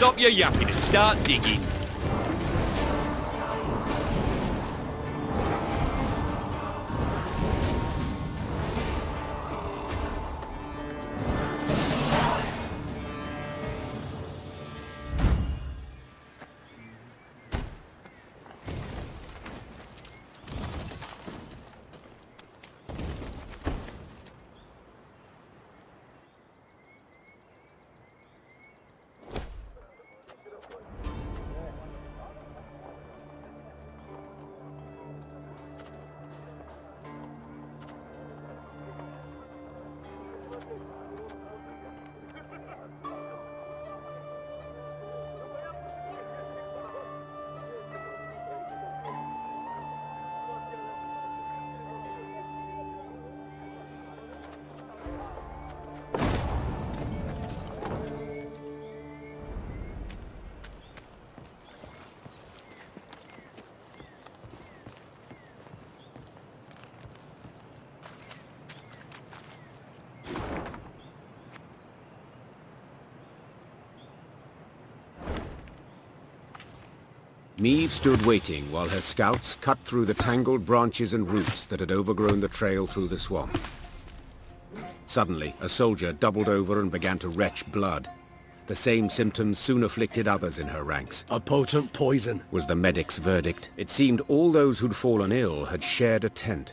Stop your yapping and start digging. Meve stood waiting while her scouts cut through the tangled branches and roots that had overgrown the trail through the swamp. Suddenly, a soldier doubled over and began to retch blood. The same symptoms soon afflicted others in her ranks. A potent poison, Was the medic's verdict. It seemed all those who'd fallen ill had shared a tent.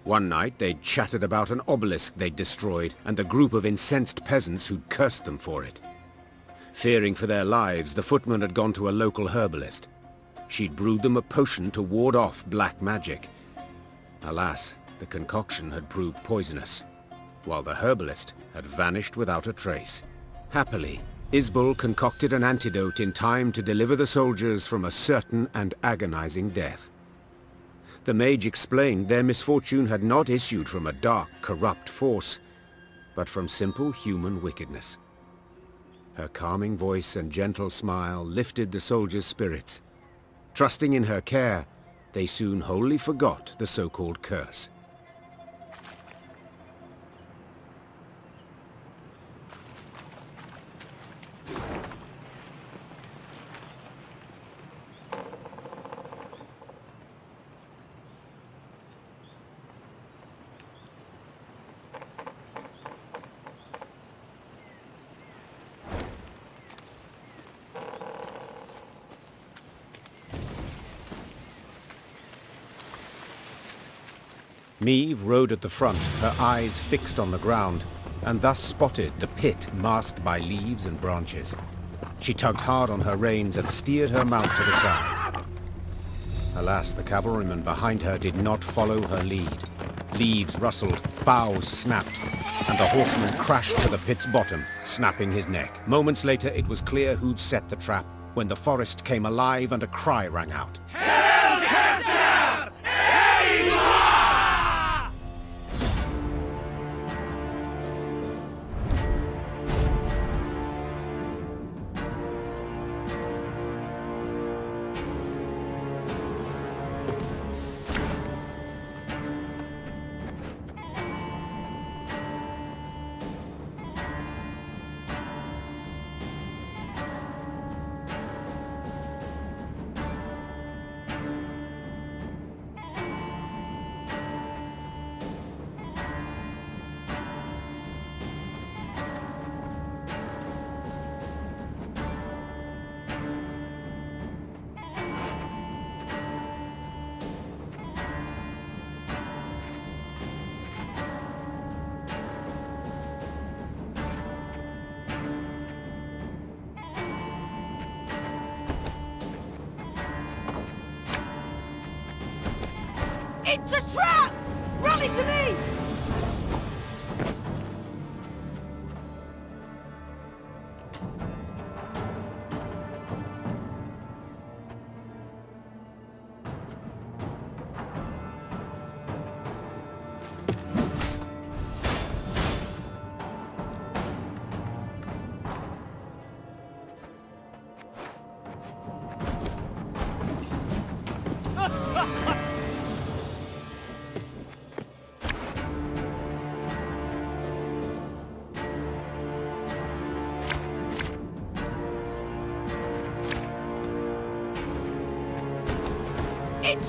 One night, they'd chattered about an obelisk they'd destroyed and the group of incensed peasants who'd cursed them for it. Fearing for their lives, the footman had gone to a local herbalist. She'd brewed them a potion to ward off black magic. Alas, the concoction had proved poisonous, while the herbalist had vanished without a trace. Happily, Isbel concocted an antidote in time to deliver the soldiers from a certain and agonizing death. The mage explained their misfortune had not issued from a dark, corrupt force, but from simple human wickedness. Her calming voice and gentle smile lifted the soldiers' spirits. Trusting in her care, they soon wholly forgot the so-called curse. Meve rode at the front, her eyes fixed on the ground, and thus spotted the pit masked by leaves and branches. She tugged hard on her reins and steered her mount to the side. Alas, the cavalryman behind her did not follow her lead. Leaves rustled, boughs snapped, and the horseman crashed to the pit's bottom, snapping his neck. Moments later, it was clear who'd set the trap, when the forest came alive and a cry rang out. It's a trap! Rally to me!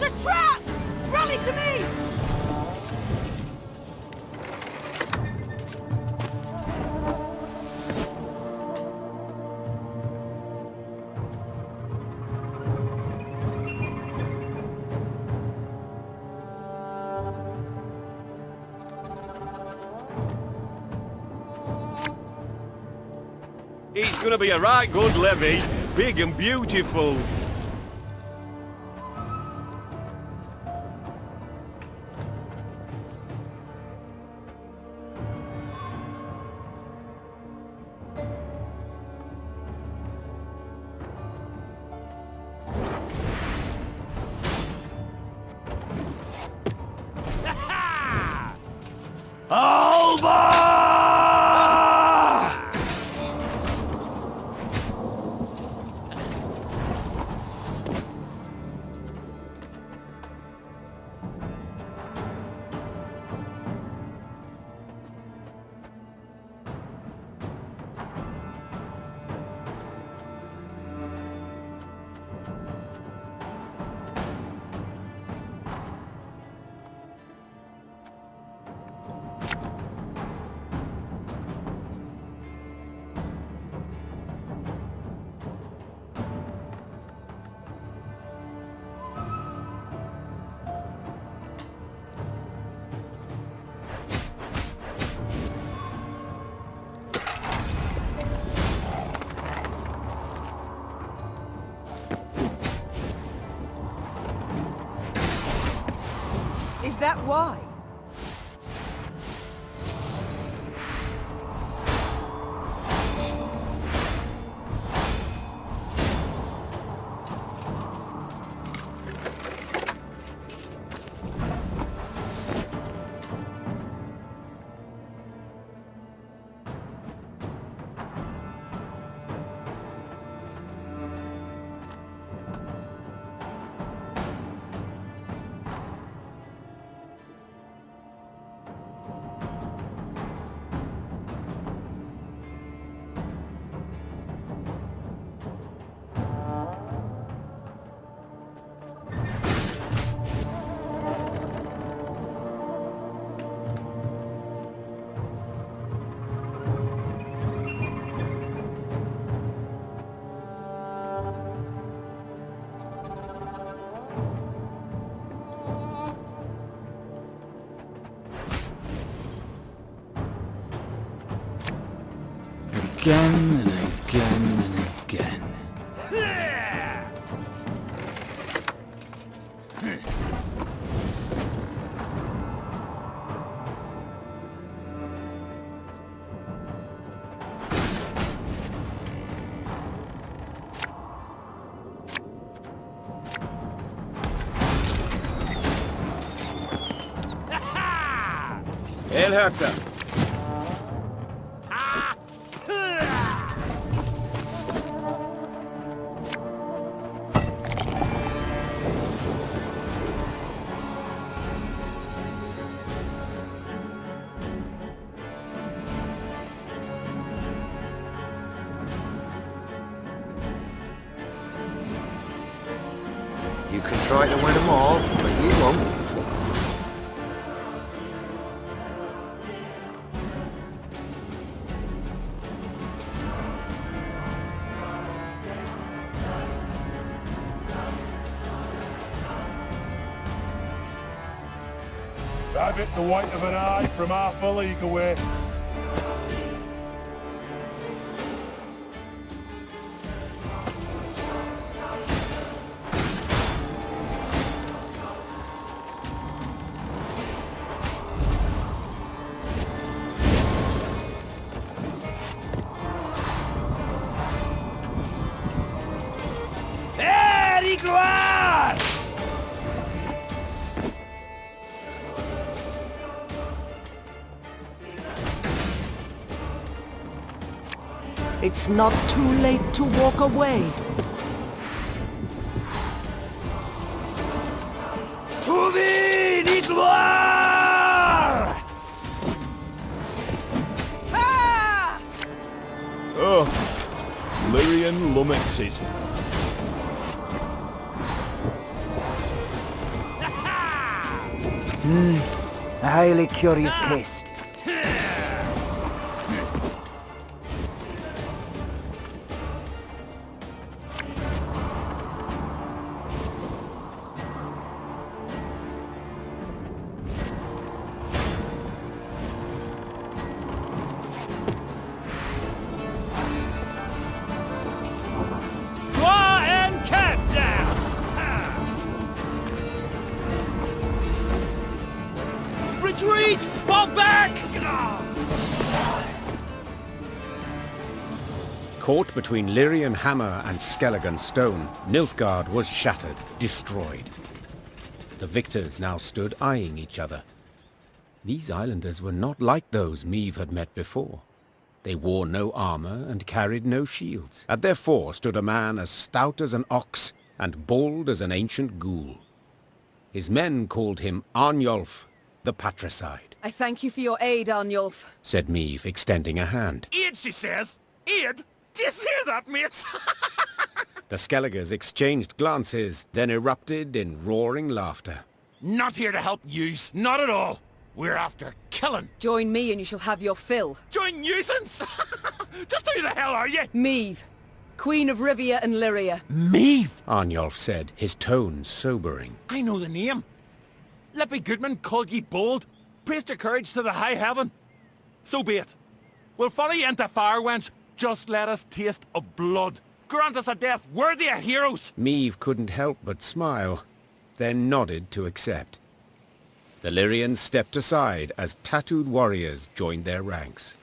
It's a trap! Rally to me! It's gonna be a right good levy, big and beautiful. Is that why? Again and again and again. El Herzer. You can try to win them all, but you won't. Rabbit the white of an eye from half a league away. It's not too late to walk away. Ah! Oh, Lyrian lummoxes. A highly curious case. Draw and cut down! Retreat! Fall back! Caught between Lyrian hammer and Skelligan stone, Nilfgaard was shattered, destroyed. The victors now stood eyeing each other. These islanders were not like those Meve had met before. They wore no armor and carried no shields. At their fore stood a man as stout as an ox and bald as an ancient ghoul. His men called him Arnulf, the Patricide, I thank you for your aid, Arnulf. said Meve, extending a hand. Aid, she says. Aid? Do you hear that, mates? The Skelligers exchanged glances, then erupted in roaring laughter. Not here to help yous. Not at all. We're after killing. Join me and you shall have your fill. Join nuisance? Just who the hell are you? Meve, Queen of Rivia and Lyria. Meve. Arnulf said, his tone sobering. I know the name. Lippy Goodman called ye bold, praised your courage to the high heaven. So be it. We'll follow ye into fire, wench. Just let us taste of blood. Grant us a death worthy of heroes. Meve couldn't help but smile, then nodded to accept. The Lyrians stepped aside as tattooed warriors joined their ranks.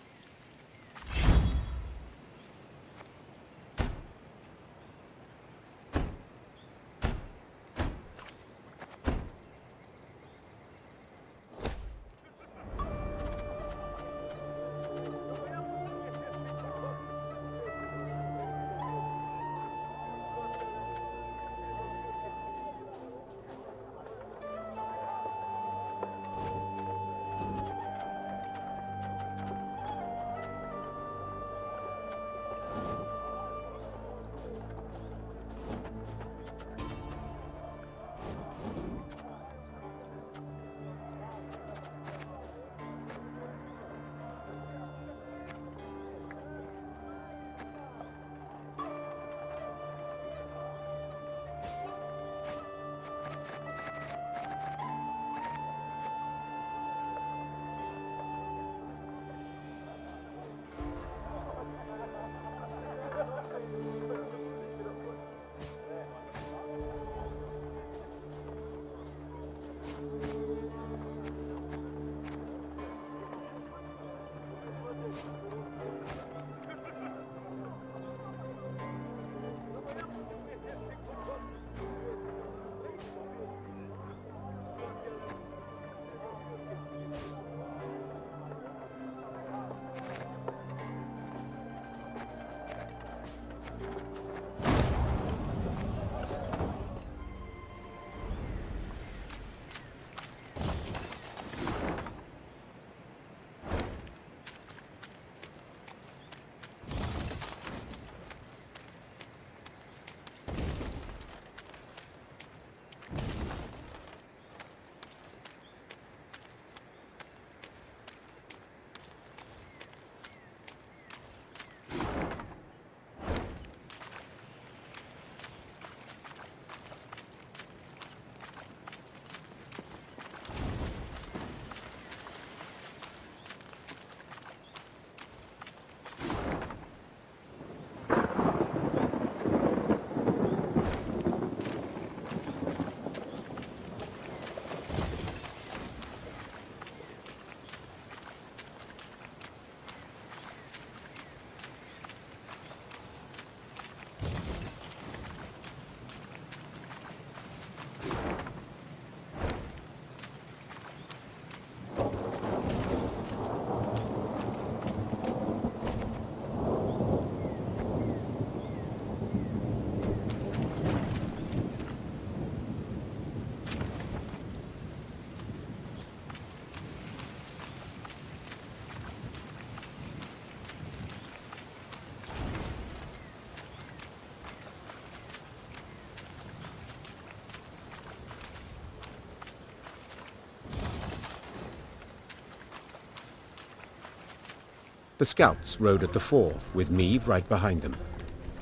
The scouts rode at the fore, with Meave right behind them.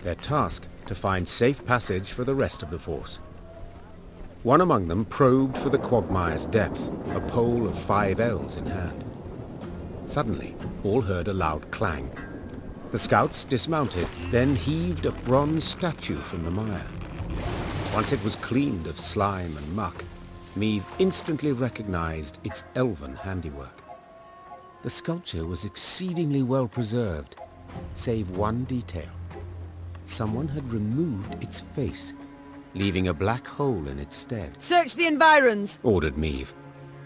Their task, to find safe passage for the rest of the force. One among them probed for the quagmire's depth, a pole of 5 ells in hand. Suddenly, all heard a loud clang. The scouts dismounted, then heaved a bronze statue from the mire. Once it was cleaned of slime and muck, Meave instantly recognized its elven handiwork. The sculpture was exceedingly well preserved, save one detail. Someone had removed its face, leaving a black hole in its stead. Search the environs! Ordered Meave.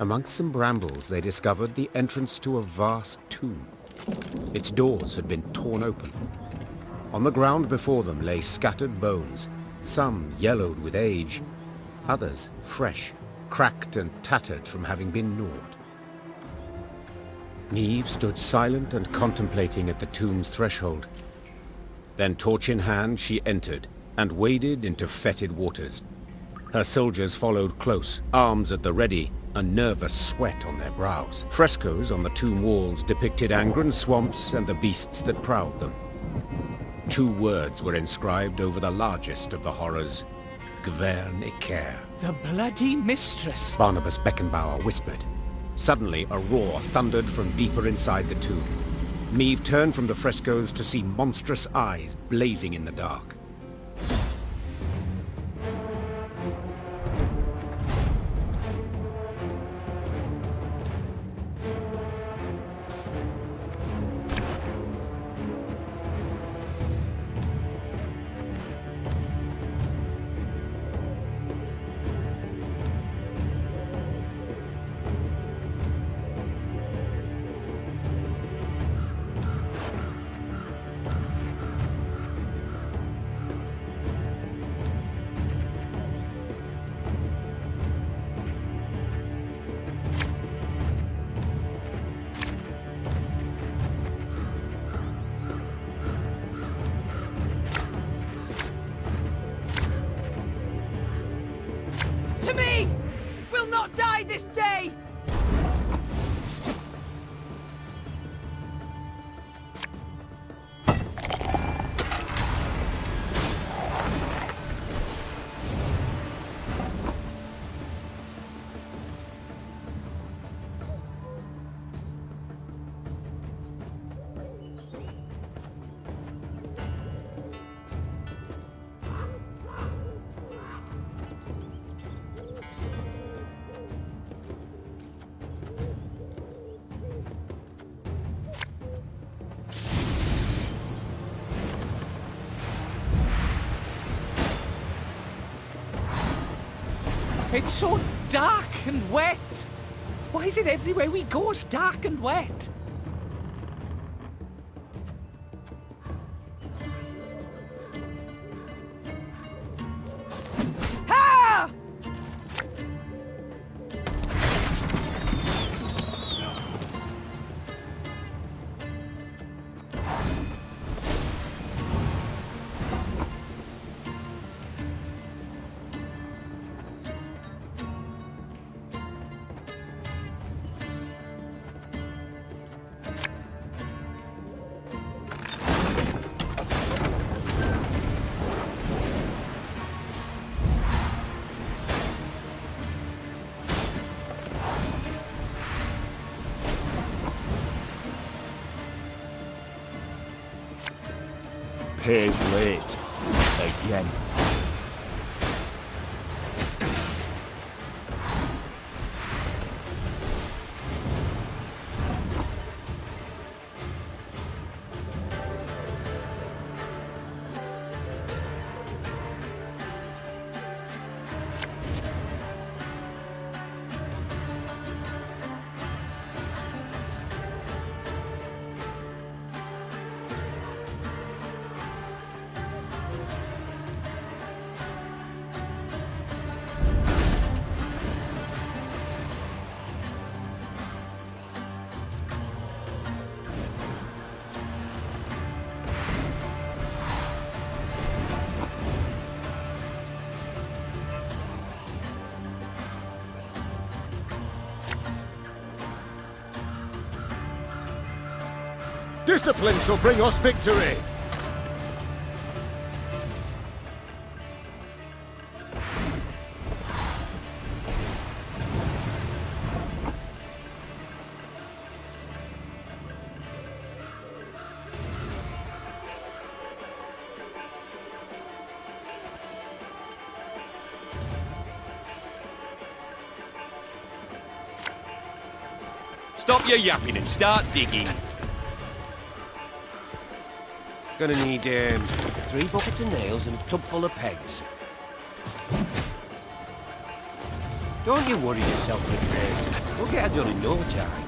Amongst some brambles they discovered the entrance to a vast tomb. Its doors had been torn open. On the ground before them lay scattered bones, some yellowed with age, others fresh, cracked and tattered from having been gnawed. Meave stood silent and contemplating at the tomb's threshold. Then, torch in hand, she entered and waded into fetid waters. Her soldiers followed close, arms at the ready, a nervous sweat on their brows. Frescoes on the tomb walls depicted Angren swamps and the beasts that prowled them. 2 words were inscribed over the largest of the horrors: Gwern Iker. The bloody mistress! Barnabas Beckenbauer whispered. Suddenly, a roar thundered from deeper inside the tomb. Meave turned from the frescoes to see monstrous eyes blazing in the dark. To me! We'll not die this day! It's so dark and wet. Why is it everywhere we go is dark and wet? Ha! Pays late. Again. Discipline shall bring us victory! Stop your yapping and start digging. Gonna need 3 buckets of nails and a tub full of pegs. Don't you worry yourself with this. We'll get it done in no time.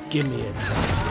Give me a time.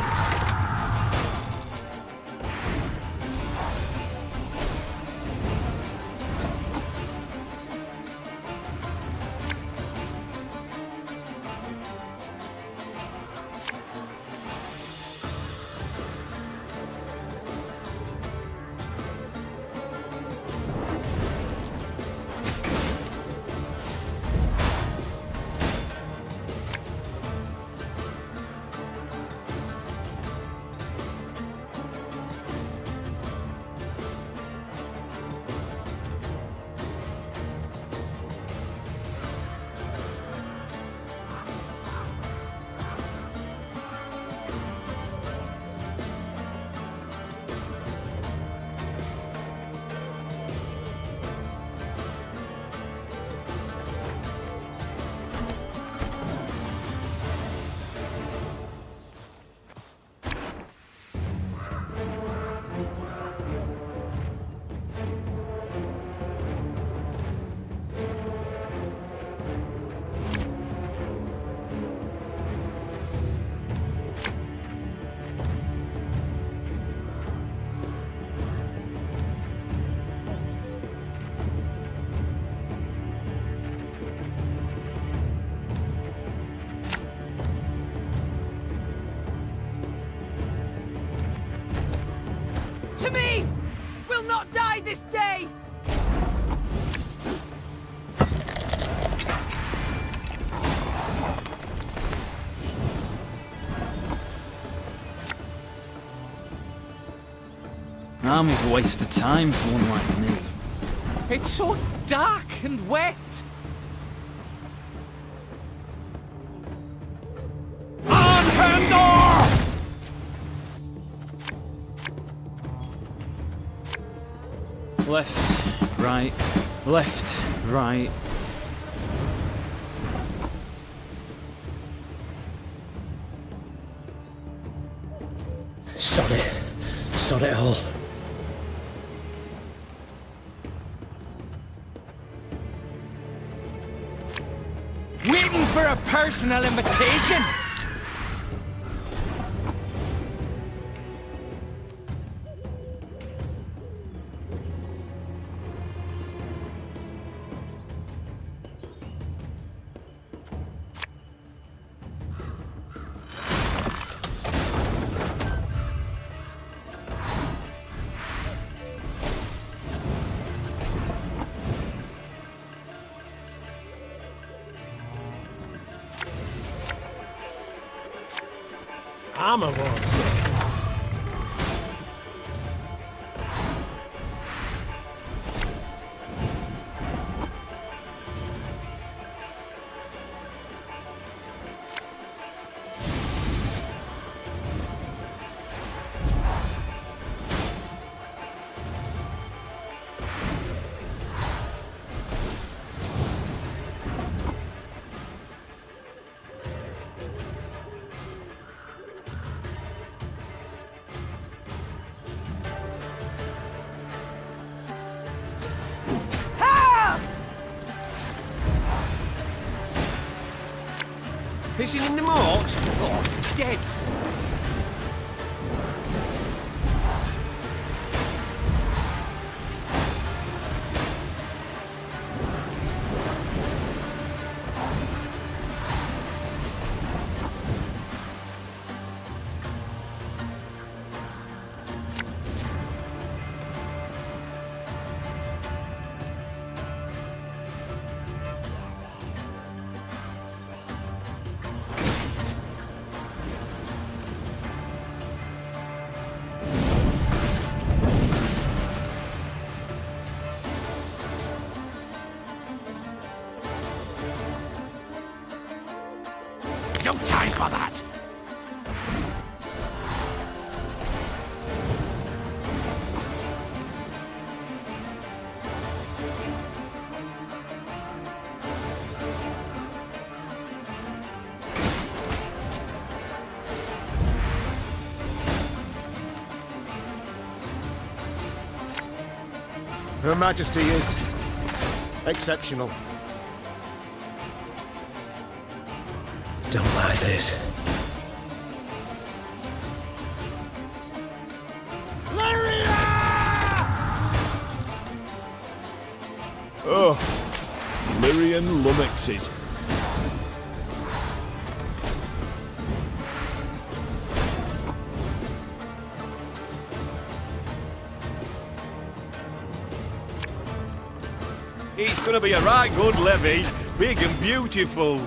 To me! We'll not die this day! Army's a waste of time for one like me. It's so dark and wet. Left, right, left, right. Sod it. Sod it all. Waiting for a personal invitation. I'm a wrong sir. Pissing in the moat? Oh, it's dead. Her Majesty is exceptional. Don't like this. Oh, Lyrian lummoxes. It's gonna be a right good levy. Big and beautiful.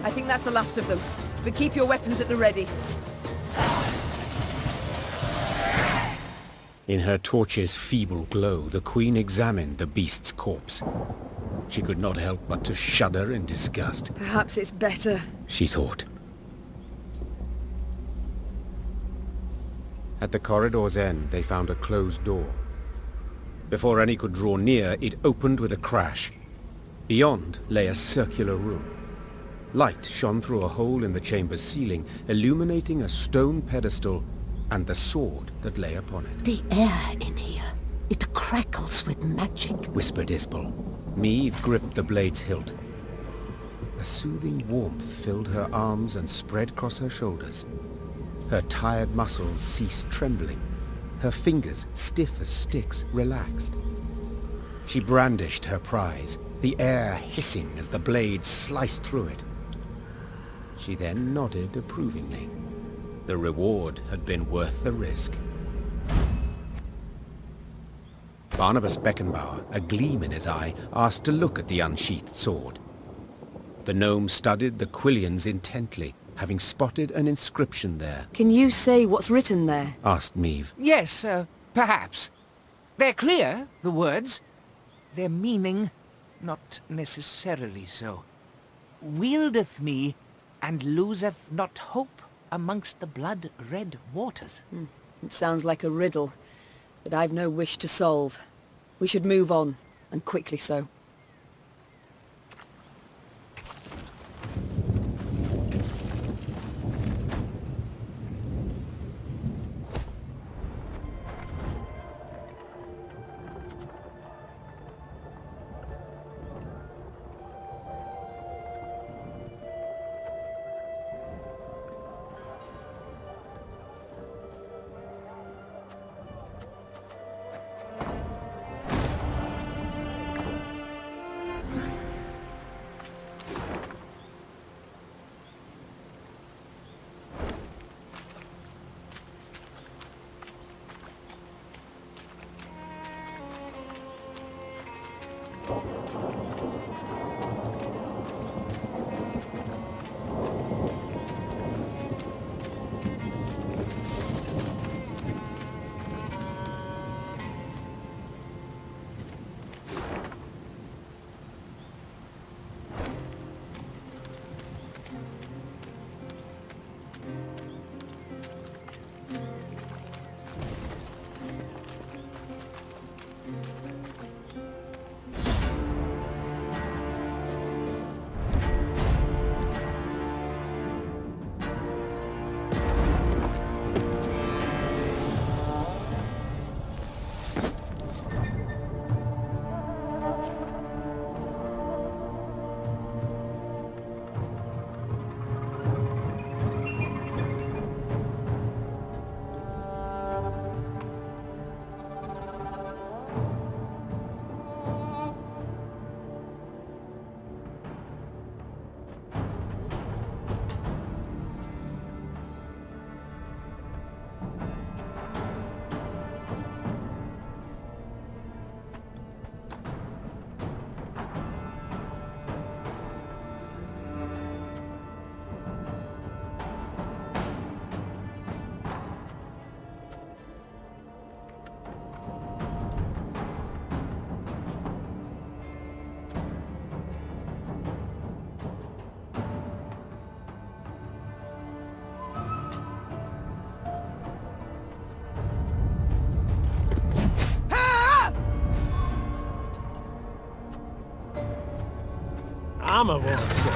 I think that's the last of them. But keep your weapons at the ready. In her torch's feeble glow, the Queen examined the beast's corpse. She could not help but to shudder in disgust. Perhaps it's better. She thought. At the corridor's end, they found a closed door. Before any could draw near, it opened with a crash. Beyond lay a circular room. Light shone through a hole in the chamber's ceiling, illuminating a stone pedestal and the sword that lay upon it. The air in here, it crackles with magic. Whispered Isbel. Meve gripped the blade's hilt. A soothing warmth filled her arms and spread across her shoulders. Her tired muscles ceased trembling. Her fingers, stiff as sticks, relaxed. She brandished her prize, the air hissing as the blade sliced through it. She then nodded approvingly. The reward had been worth the risk. Barnabas Beckenbauer, a gleam in his eye, asked to look at the unsheathed sword. The gnome studied the quillions intently, having spotted an inscription there. Can you say what's written there? Asked Meve. Yes, perhaps. They're clear, the words. Their meaning, not necessarily so. Wieldeth me, and loseth not hope amongst the blood-red waters. It sounds like a riddle, but I've no wish to solve. We should move on, and quickly so. I'm a monster.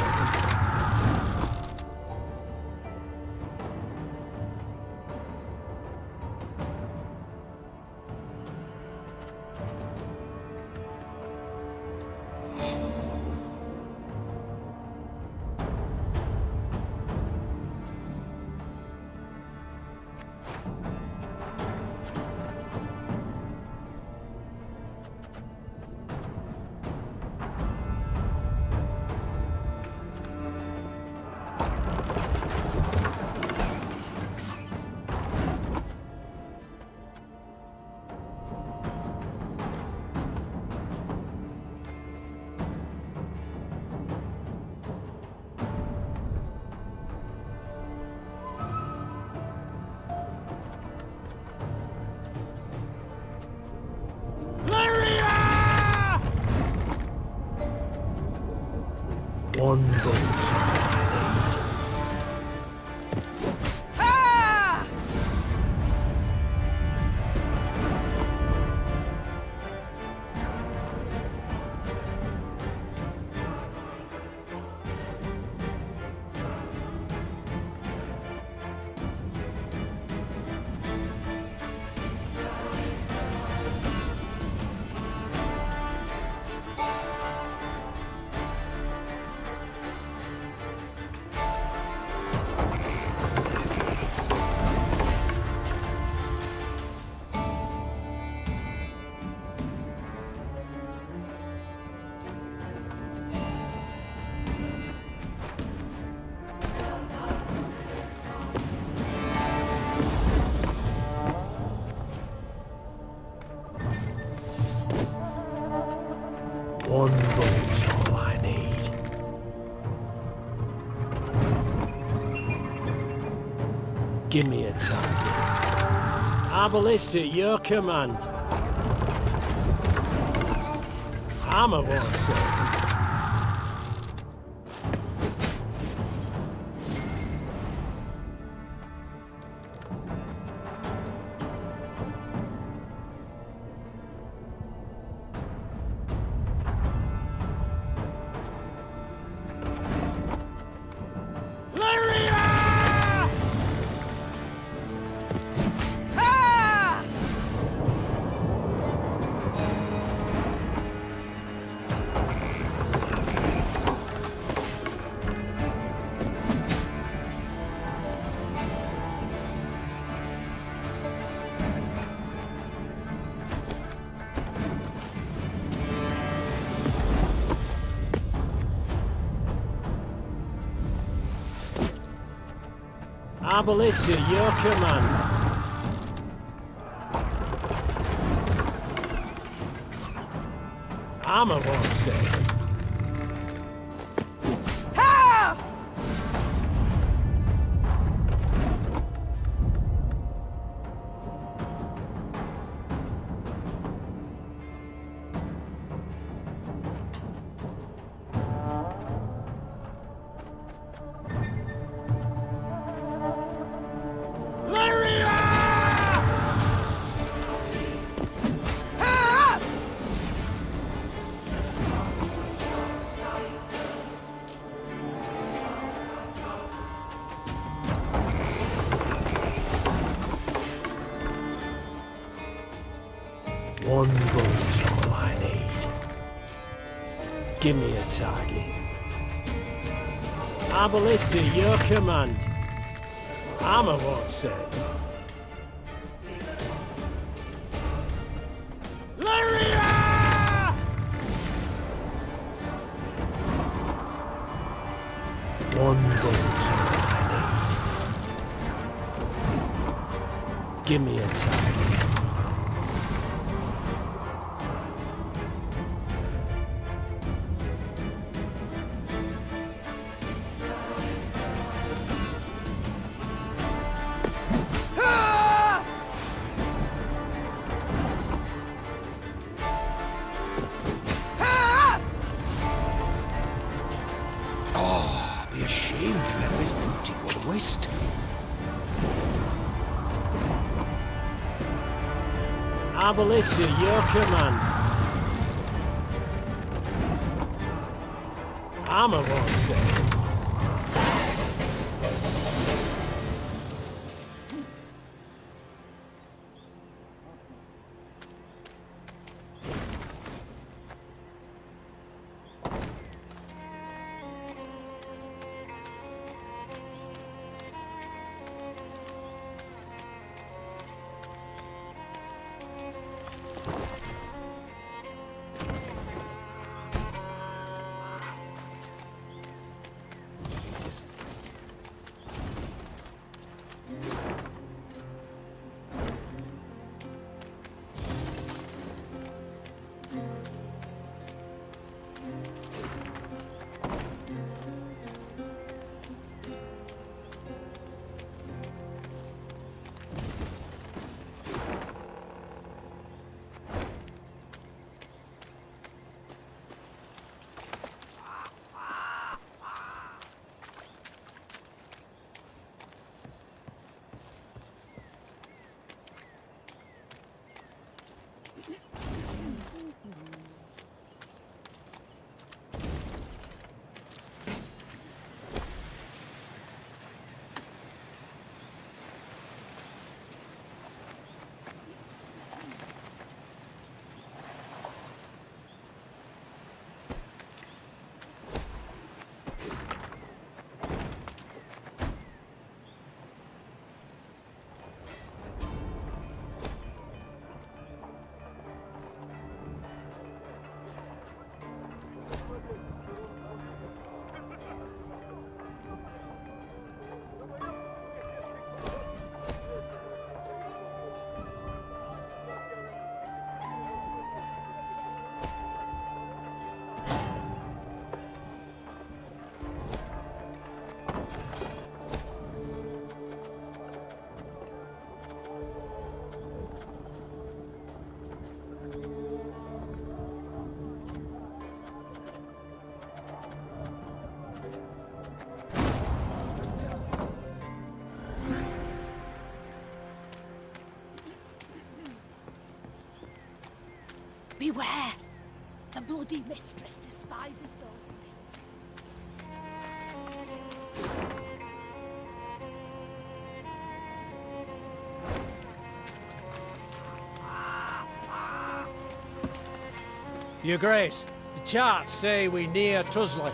One bolt. One bolt's all I need. Give me a target. Arbalist at your command. Armor won't save. Arbalist at your command. Armor won't save. One bolt's all I need. Give me a target. Arbalist at your command. Armor won't save. One bolt's all I need. Give me a target. Be ashamed to let this booty go to waste. Arbalist at your command. Armor won't save. Beware! The bloody mistress despises those. Your Grace, the charts say we near Tusley.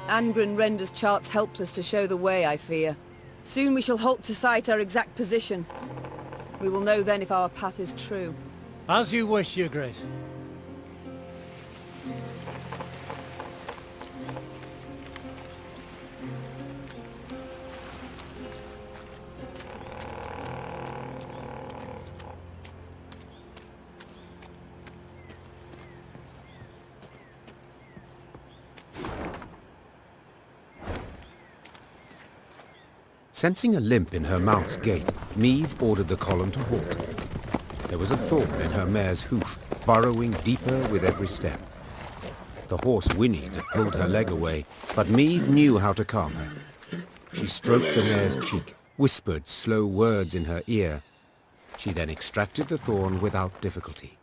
Angren renders charts helpless to show the way, I fear. Soon we shall halt to sight our exact position. We will know then if our path is true. As you wish, Your Grace. Sensing a limp in her mount's gait, Meve ordered the column to halt. There was a thorn in her mare's hoof, burrowing deeper with every step. The horse whinnied and pulled her leg away, but Meve knew how to calm her. She stroked the mare's cheek, whispered slow words in her ear. She then extracted the thorn without difficulty.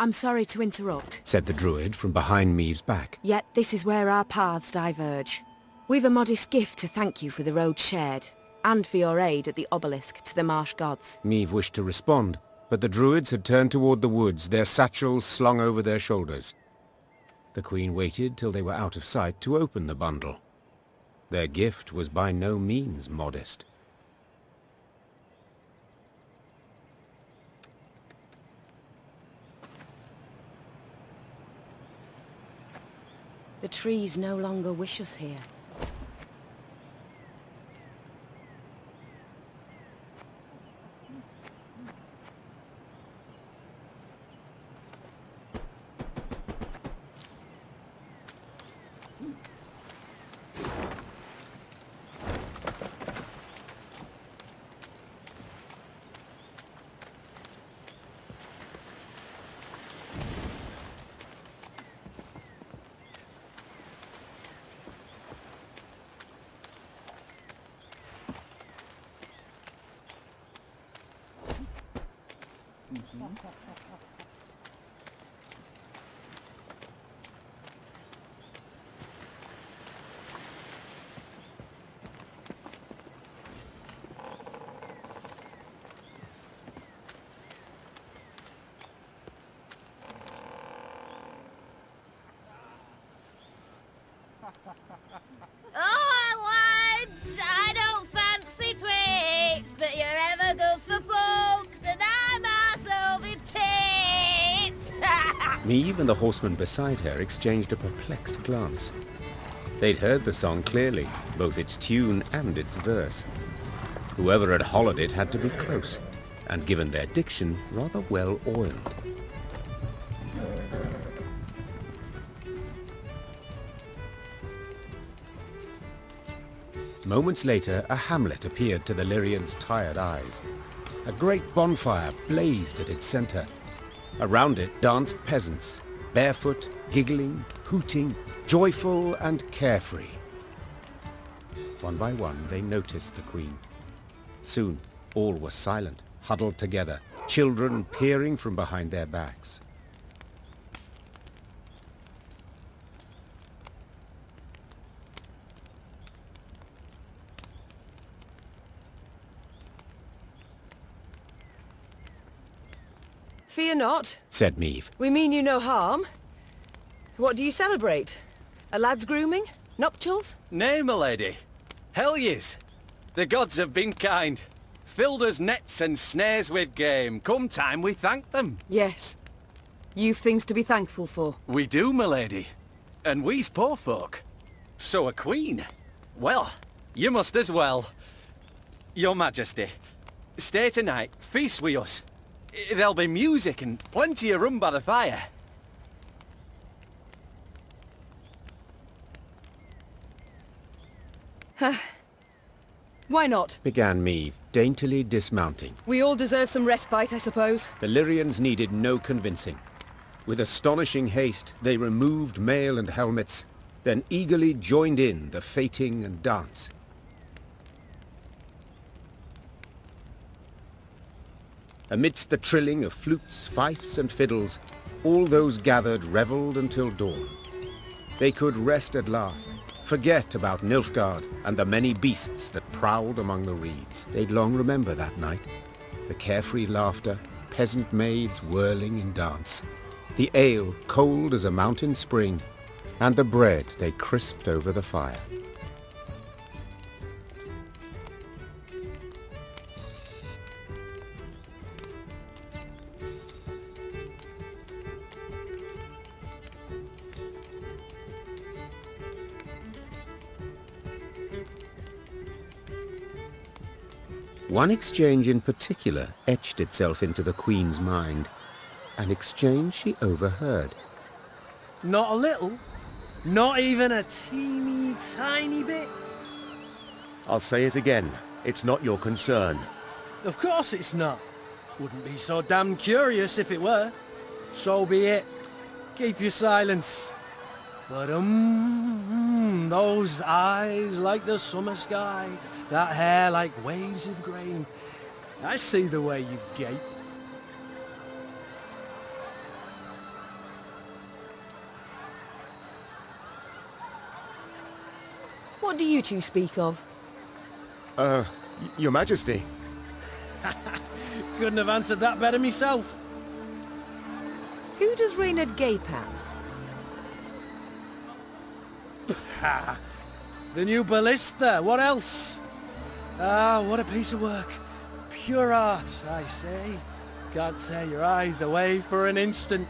I'm sorry to interrupt, Said the druid from behind Meve's back. yet this is where our paths diverge. We've a modest gift to thank you for the road shared, and for your aid at the obelisk to the marsh gods. Meve wished to respond, but the druids had turned toward the woods, their satchels slung over their shoulders. The queen waited till they were out of sight to open the bundle. Their gift was by no means modest. The trees no longer wish us here. Oh, lads! I don't fancy twigs, but you're ever good for pokes, and I'm arse over tits! Meve and the horseman beside her exchanged a perplexed glance. They'd heard the song clearly, both its tune and its verse. Whoever had hollowed it had to be close, and given their diction, rather well oiled. Moments later, a hamlet appeared to the Lyrians' tired eyes. A great bonfire blazed at its center. Around it danced peasants, barefoot, giggling, hooting, joyful and carefree. One by one, they noticed the queen. Soon, all were silent, huddled together, children peering from behind their backs. Fear not, Said Meve. we mean you no harm. What do you celebrate? A lad's grooming? Nuptials? Nay, my lady. Hell yes. The gods have been kind. Filled us nets and snares with game. Come time we thank them. Yes. You've things to be thankful for. We do, my lady. And we's poor folk. So a queen. Well, you must as well. Your Majesty, stay tonight, feast with us. There'll be music and plenty of rum by the fire. Why not? Began Meve, daintily dismounting. We all deserve some respite, I suppose. The Lyrians needed no convincing. With astonishing haste, they removed mail and helmets, then eagerly joined in the feting and dance. Amidst the trilling of flutes, fifes and fiddles, all those gathered revelled until dawn. They could rest at last, forget about Nilfgaard and the many beasts that prowled among the reeds. They'd long remember that night. The carefree laughter, peasant maids whirling in dance, the ale cold as a mountain spring, and the bread they crisped over the fire. One exchange in particular etched itself into the Queen's mind, an exchange she overheard. Not a little? Not even a teeny tiny bit? I'll say it again. It's not your concern. Of course it's not. Wouldn't be so damn curious if it were. So be it. Keep your silence. But those eyes like the summer sky, that hair like waves of grain. I see the way you gape. What do you two speak of? Your Majesty. Couldn't have answered that better myself. Who does Reynard gape at? Ha! The new ballista, what else? Ah, what a piece of work. Pure art, I say. Can't tear your eyes away for an instant.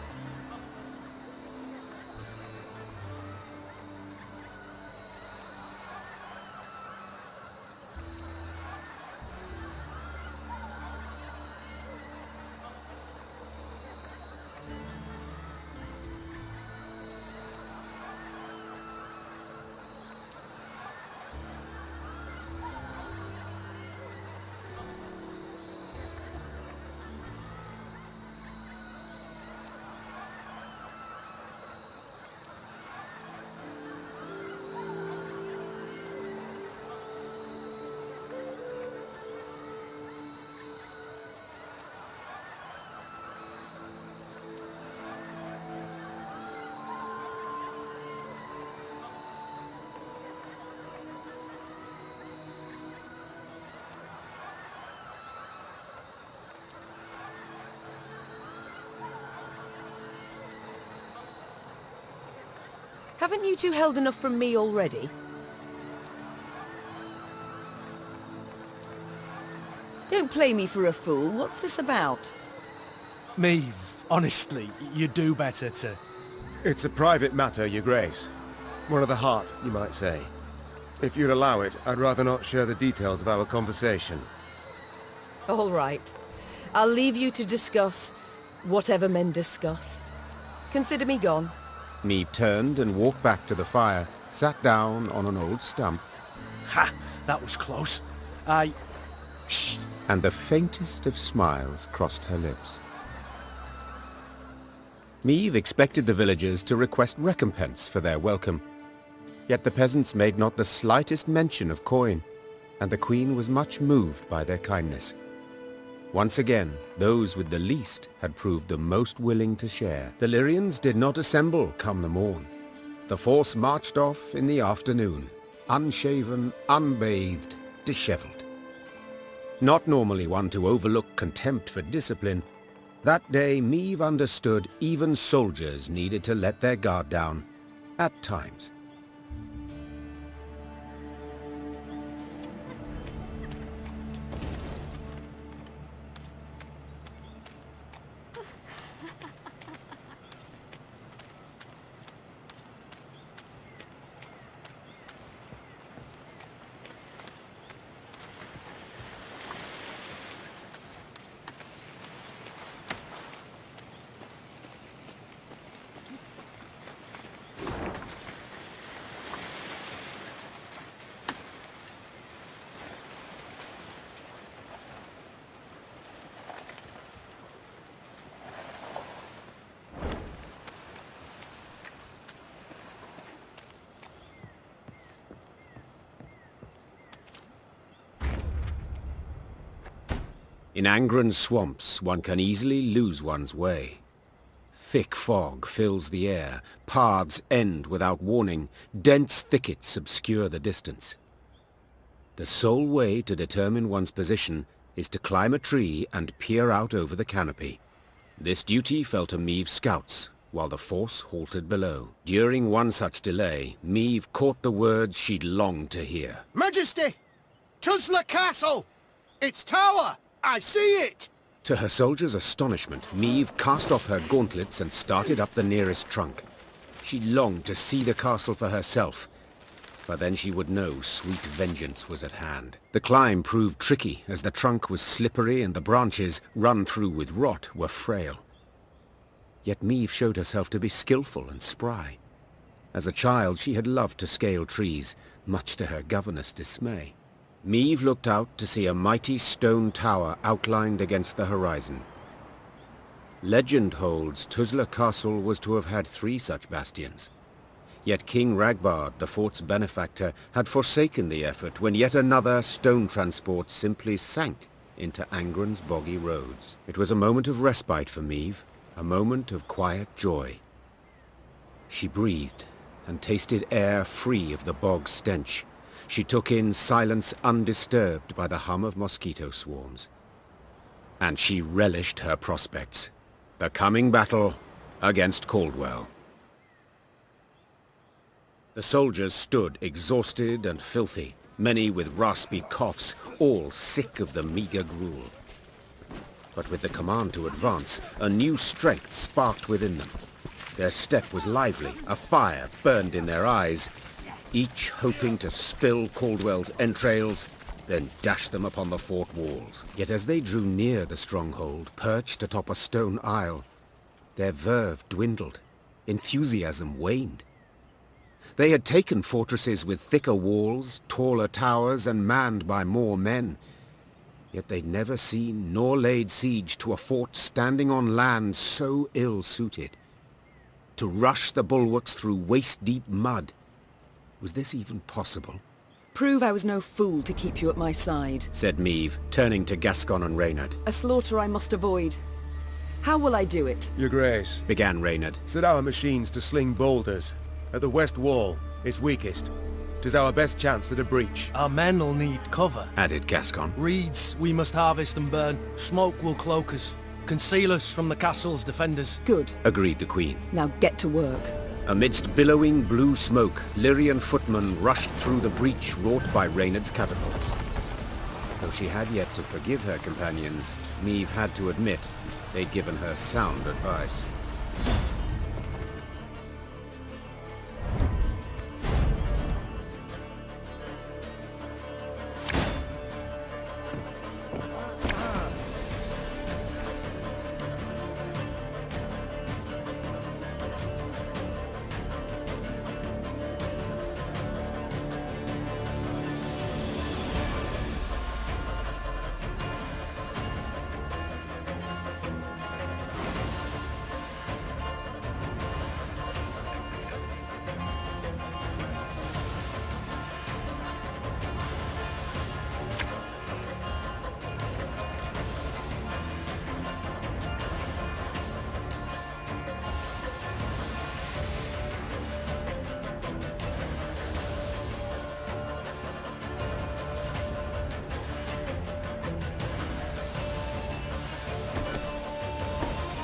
Haven't you two held enough from me already? Don't play me for a fool. What's this about? Maeve, honestly, you do better to... It's a private matter, Your Grace. One of the heart, you might say. If you'd allow it, I'd rather not share the details of our conversation. All right. I'll leave you to discuss whatever men discuss. Consider me gone. Maeve turned and walked back to the fire, sat down on an old stump. Ha! That was close. Shh! And the faintest of smiles crossed her lips. Maeve expected the villagers to request recompense for their welcome. Yet the peasants made not the slightest mention of coin, and the Queen was much moved by their kindness. Once again, those with the least had proved the most willing to share. The Lyrians did not assemble come the morn. The force marched off in the afternoon, unshaven, unbathed, dishevelled. Not normally one to overlook contempt for discipline, that day Maeve understood even soldiers needed to let their guard down, at times. In Angren's swamps, one can easily lose one's way. Thick fog fills the air, paths end without warning, dense thickets obscure the distance. The sole way to determine one's position is to climb a tree and peer out over the canopy. This duty fell to Meave's scouts, while the force halted below. During one such delay, Meave caught the words she'd longed to hear. Majesty! Tuzla Castle! Its tower! I see it! To her soldiers' astonishment, Meave cast off her gauntlets and started up the nearest trunk. She longed to see the castle for herself, for then she would know sweet vengeance was at hand. The climb proved tricky, as the trunk was slippery and the branches, run through with rot, were frail. Yet Meave showed herself to be skillful and spry. As a child, she had loved to scale trees, much to her governess' dismay. Meave looked out to see a mighty stone tower outlined against the horizon. Legend holds Tuzla Castle was to have had 3 such bastions. Yet King Ragbard, the fort's benefactor, had forsaken the effort when yet another stone transport simply sank into Angren's boggy roads. It was a moment of respite for Meave, a moment of quiet joy. She breathed and tasted air free of the bog stench. She took in silence undisturbed by the hum of mosquito swarms. And she relished her prospects. The coming battle against Caldwell. The soldiers stood exhausted and filthy, many with raspy coughs, all sick of the meager gruel. But with the command to advance, a new strength sparked within them. Their step was lively, a fire burned in their eyes, each hoping to spill Caldwell's entrails, then dash them upon the fort walls. Yet as they drew near the stronghold, perched atop a stone isle, their verve dwindled, enthusiasm waned. They had taken fortresses with thicker walls, taller towers, and manned by more men. Yet they'd never seen nor laid siege to a fort standing on land so ill-suited. To rush the bulwarks through waist-deep mud. Was this even possible? Prove I was no fool to keep you at my side, said Meave, turning to Gascon and Reynard. A slaughter I must avoid. How will I do it? Your Grace, began Reynard. Set our machines to sling boulders. At the west wall, it's weakest. 'Tis our best chance at a breach. Our men will need cover, added Gascon. Reeds we must harvest and burn. Smoke will cloak us, conceal us from the castle's defenders. Good, agreed the Queen. Now get to work. Amidst billowing blue smoke, Lyrian footmen rushed through the breach wrought by Reynard's catapults. Though she had yet to forgive her companions, Meave had to admit they'd given her sound advice.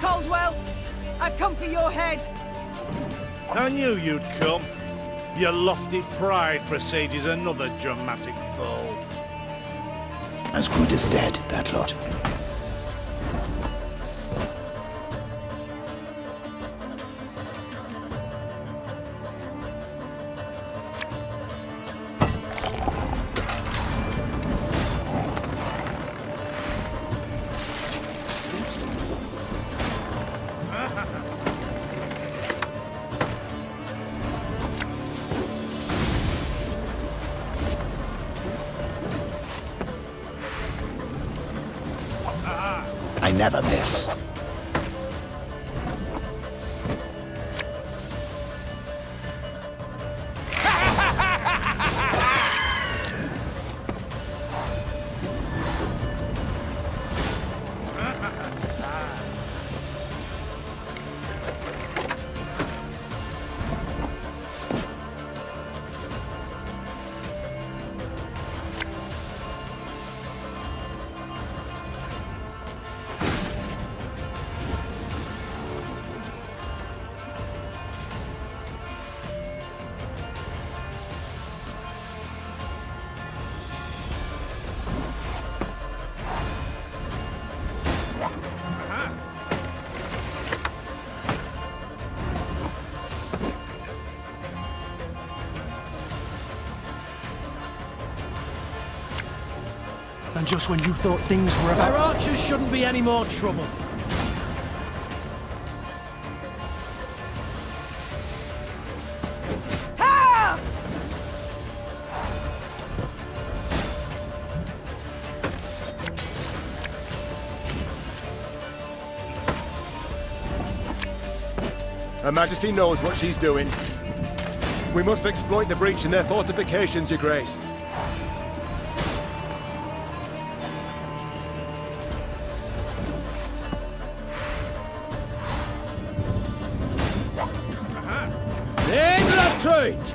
Caldwell, I've come for your head. I knew you'd come. Your lofty pride presages another dramatic fall. As good as dead, that lot. I never miss. And just when you thought things were about... Our archers shouldn't be any more trouble. Ha! Her Majesty knows what she's doing. We must exploit the breach in their fortifications, Your Grace. England!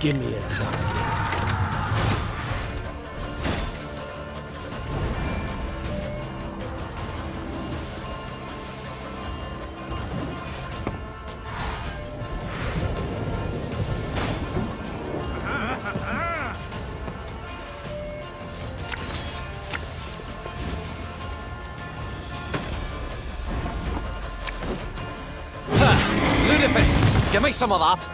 Give me a target. Ludicrous! Give me some of that!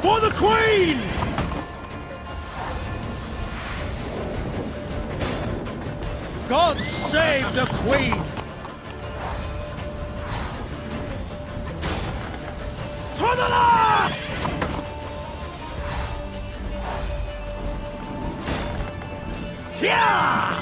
For the Queen! God save the Queen! To the last! Yeah!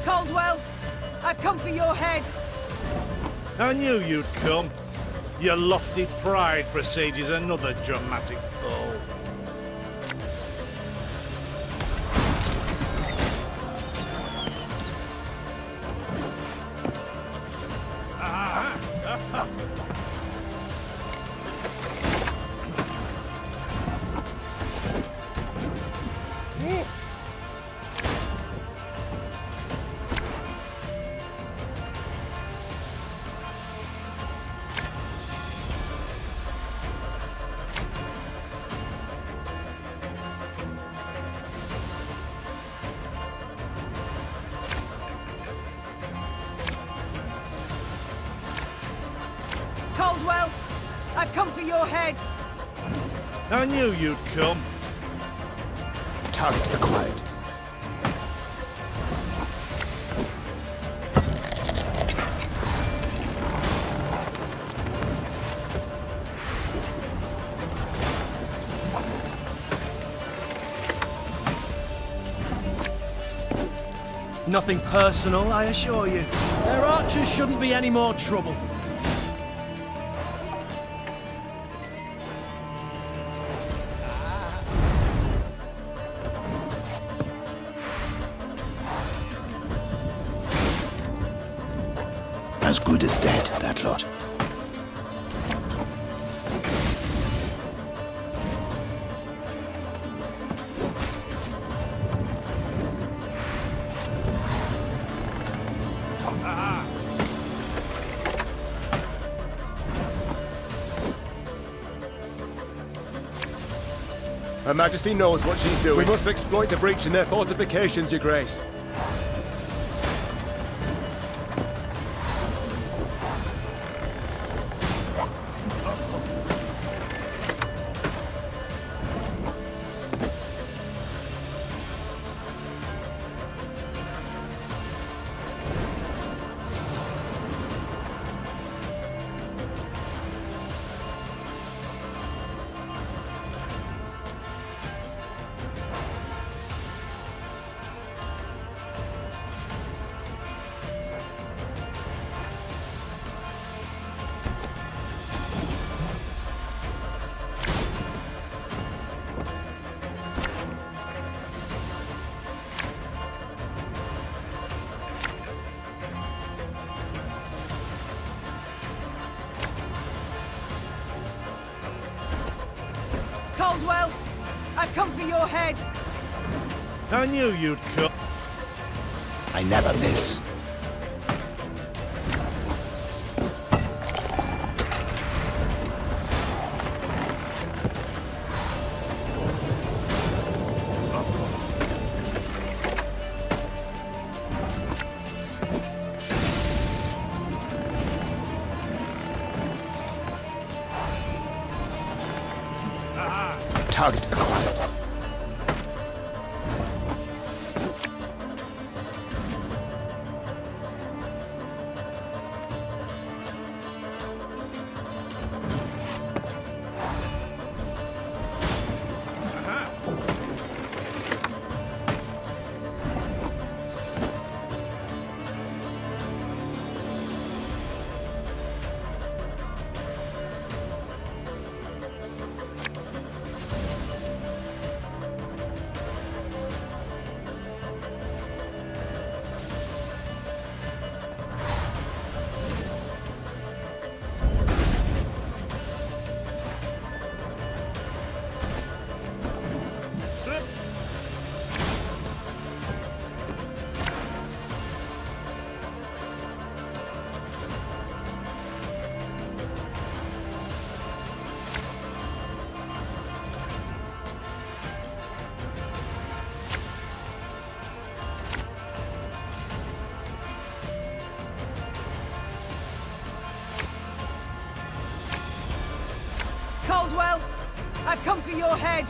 Caldwell, I've come for your head. I knew you'd come. Your lofty pride presages another dramatic fall. Caldwell, I've come for your head. I knew you'd come. Target acquired. Nothing personal, I assure you. Their archers shouldn't be any more trouble. As good as dead, that lot. Her Majesty knows what she's doing. We must exploit the breach in their fortifications, Your Grace. Caldwell, I've come for your head. I knew you'd come. I never miss. Target acquired. Caldwell, I've come for your head.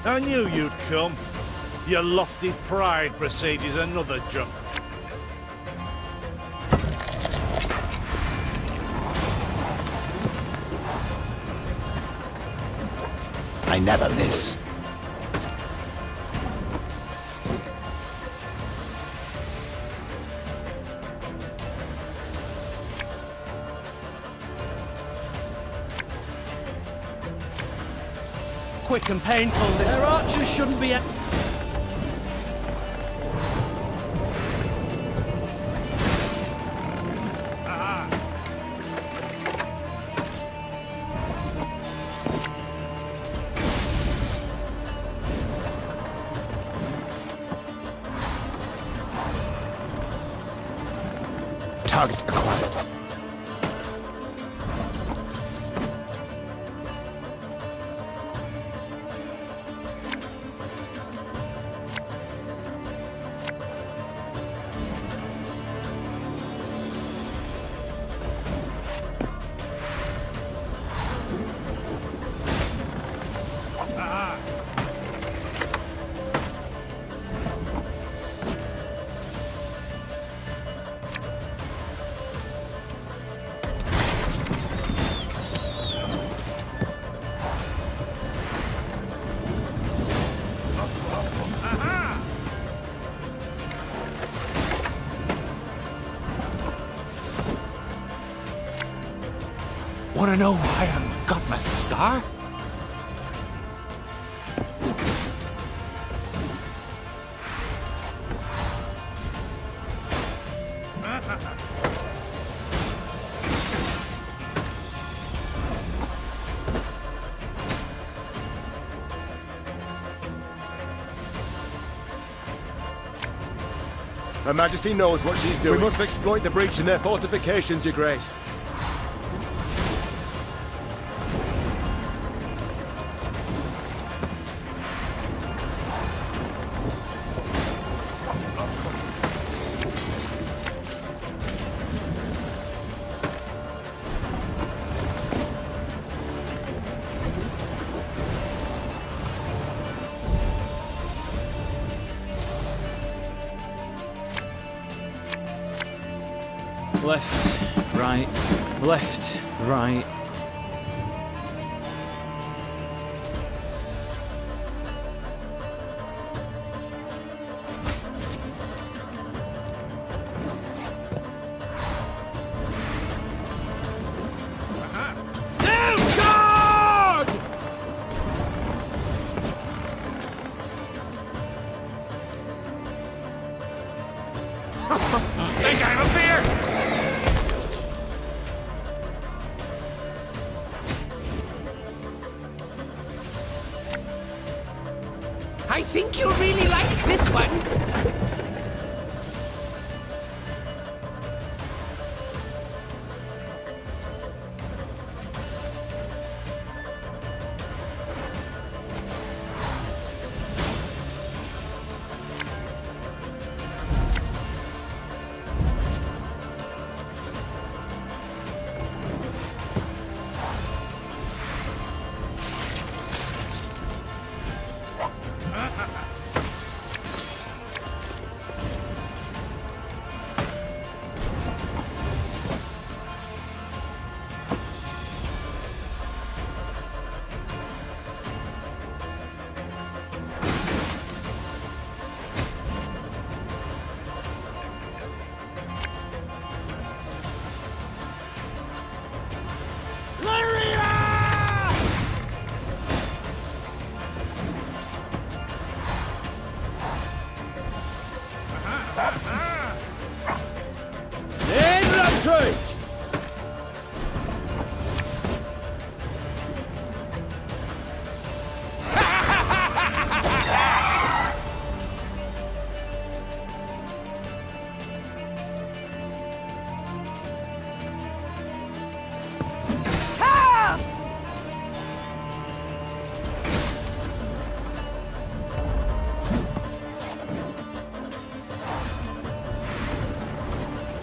I knew you'd come. Your lofty pride presages another jump. I never miss. Quick and painful, this... Their archers shouldn't be... Target acquired. Wanna know why I got my scar? Her Majesty knows what she's doing. We must exploit the breach in their fortifications, Your Grace. Left, right, left, right. Think I'm up here! I think you'll really like this one.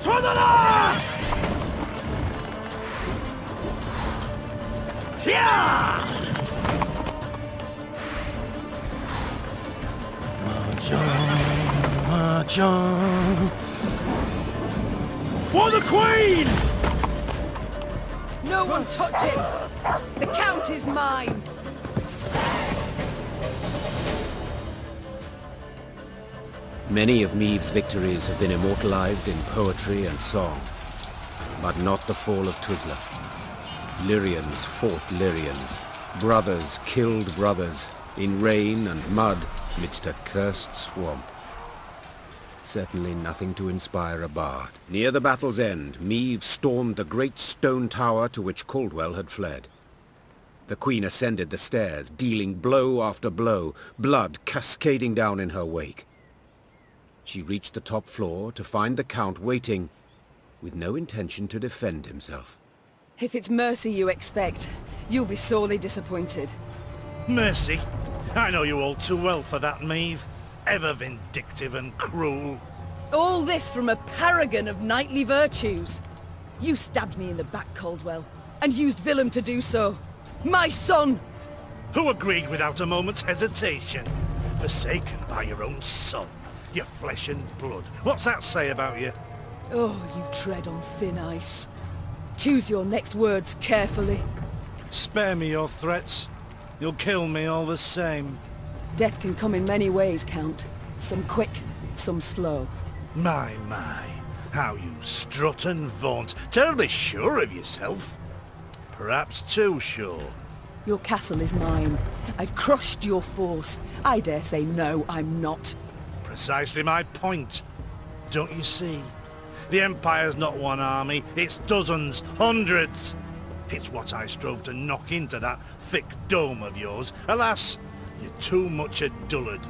To the last! Yeah! March on, march on. For the Queen! No one touch him! The Count is mine! Many of Maeve's victories have been immortalized in poetry and song, but not the fall of Tuzla. Lyrians fought Lyrians, brothers killed brothers, in rain and mud midst a cursed swamp. Certainly nothing to inspire a bard. Near the battle's end, Maeve stormed the great stone tower to which Caldwell had fled. The Queen ascended the stairs, dealing blow after blow, blood cascading down in her wake. She reached the top floor to find the Count waiting, with no intention to defend himself. If it's mercy you expect, you'll be sorely disappointed. Mercy? I know you all too well for that, Maeve. Ever vindictive and cruel. All this from a paragon of knightly virtues. You stabbed me in the back, Caldwell, and used Willem to do so. My son! Who agreed without a moment's hesitation? Forsaken by your own son. Your flesh and blood. What's that say about you? Oh, you tread on thin ice. Choose your next words carefully. Spare me your threats. You'll kill me all the same. Death can come in many ways, Count. Some quick, some slow. My. How you strut and vaunt. Terribly sure of yourself. Perhaps too sure. Your castle is mine. I've crushed your force. I dare say no, I'm not. Precisely my point. Don't you see? The Empire's not one army, it's dozens, hundreds. It's what I strove to knock into that thick dome of yours. Alas, you're too much a dullard.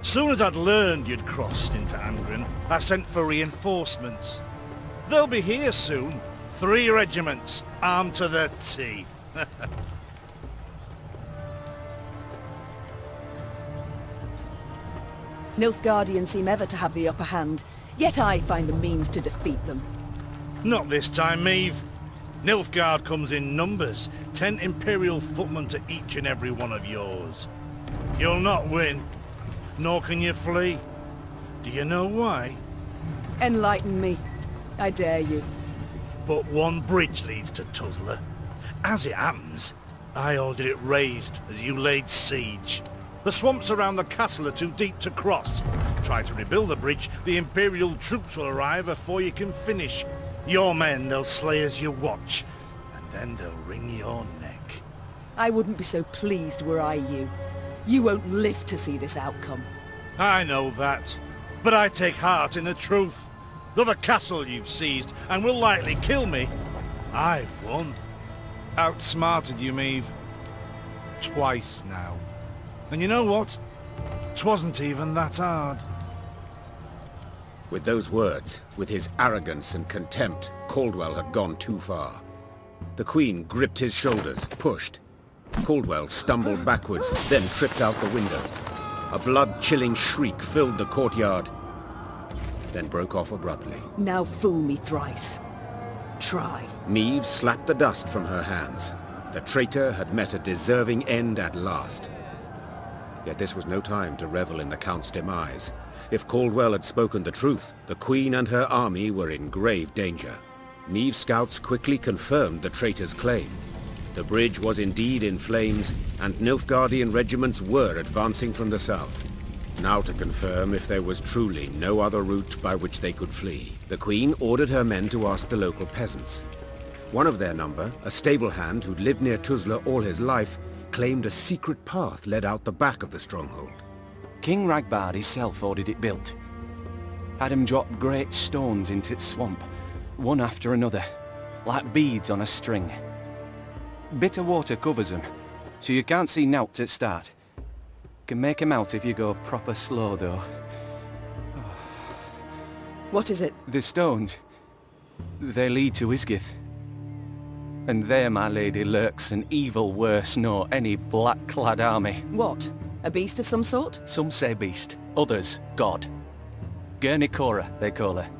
Soon as I'd learned you'd crossed into Angren, I sent for reinforcements. They'll be here soon. 3 regiments, armed to the teeth. Nilfgaardians seem ever to have the upper hand, yet I find the means to defeat them. Not this time, Maeve. Nilfgaard comes in numbers. 10 Imperial footmen to each and every one of yours. You'll not win, nor can you flee. Do you know why? Enlighten me. I dare you. But one bridge leads to Tuzla. As it happens, I ordered it raised as you laid siege. The swamps around the castle are too deep to cross. Try to rebuild the bridge, the Imperial troops will arrive before you can finish. Your men they'll slay as you watch, and then they'll wring your neck. I wouldn't be so pleased were I you. You won't live to see this outcome. I know that, but I take heart in the truth. Though the castle you've seized and will likely kill me, I've won. Outsmarted you, Maeve. Twice now. And you know what? 'Twasn't even that hard. With those words, with his arrogance and contempt, Caldwell had gone too far. The Queen gripped his shoulders, pushed. Caldwell stumbled backwards, then tripped out the window. A blood-chilling shriek filled the courtyard, then broke off abruptly. Now fool me thrice. Try. Maeve slapped the dust from her hands. The traitor had met a deserving end at last. Yet this was no time to revel in the Count's demise. If Caldwell had spoken the truth, the Queen and her army were in grave danger. Maeve's scouts quickly confirmed the traitor's claim. The bridge was indeed in flames, and Nilfgaardian regiments were advancing from the south. Now to confirm if there was truly no other route by which they could flee, the Queen ordered her men to ask the local peasants. One of their number, a stable hand who'd lived near Tuzla all his life, claimed a secret path led out the back of the stronghold. King Ragbard himself ordered it built. Had him drop great stones into its swamp, one after another, like beads on a string. Bitter water covers them, so you can't see nowt at start. Can make 'em out if you go proper slow, though. What is it? The stones, they lead to Isgith. And there, my lady, lurks an evil worse nor any black-clad army. What? A beast of some sort? Some say beast, others god. Gurnikora, they call her.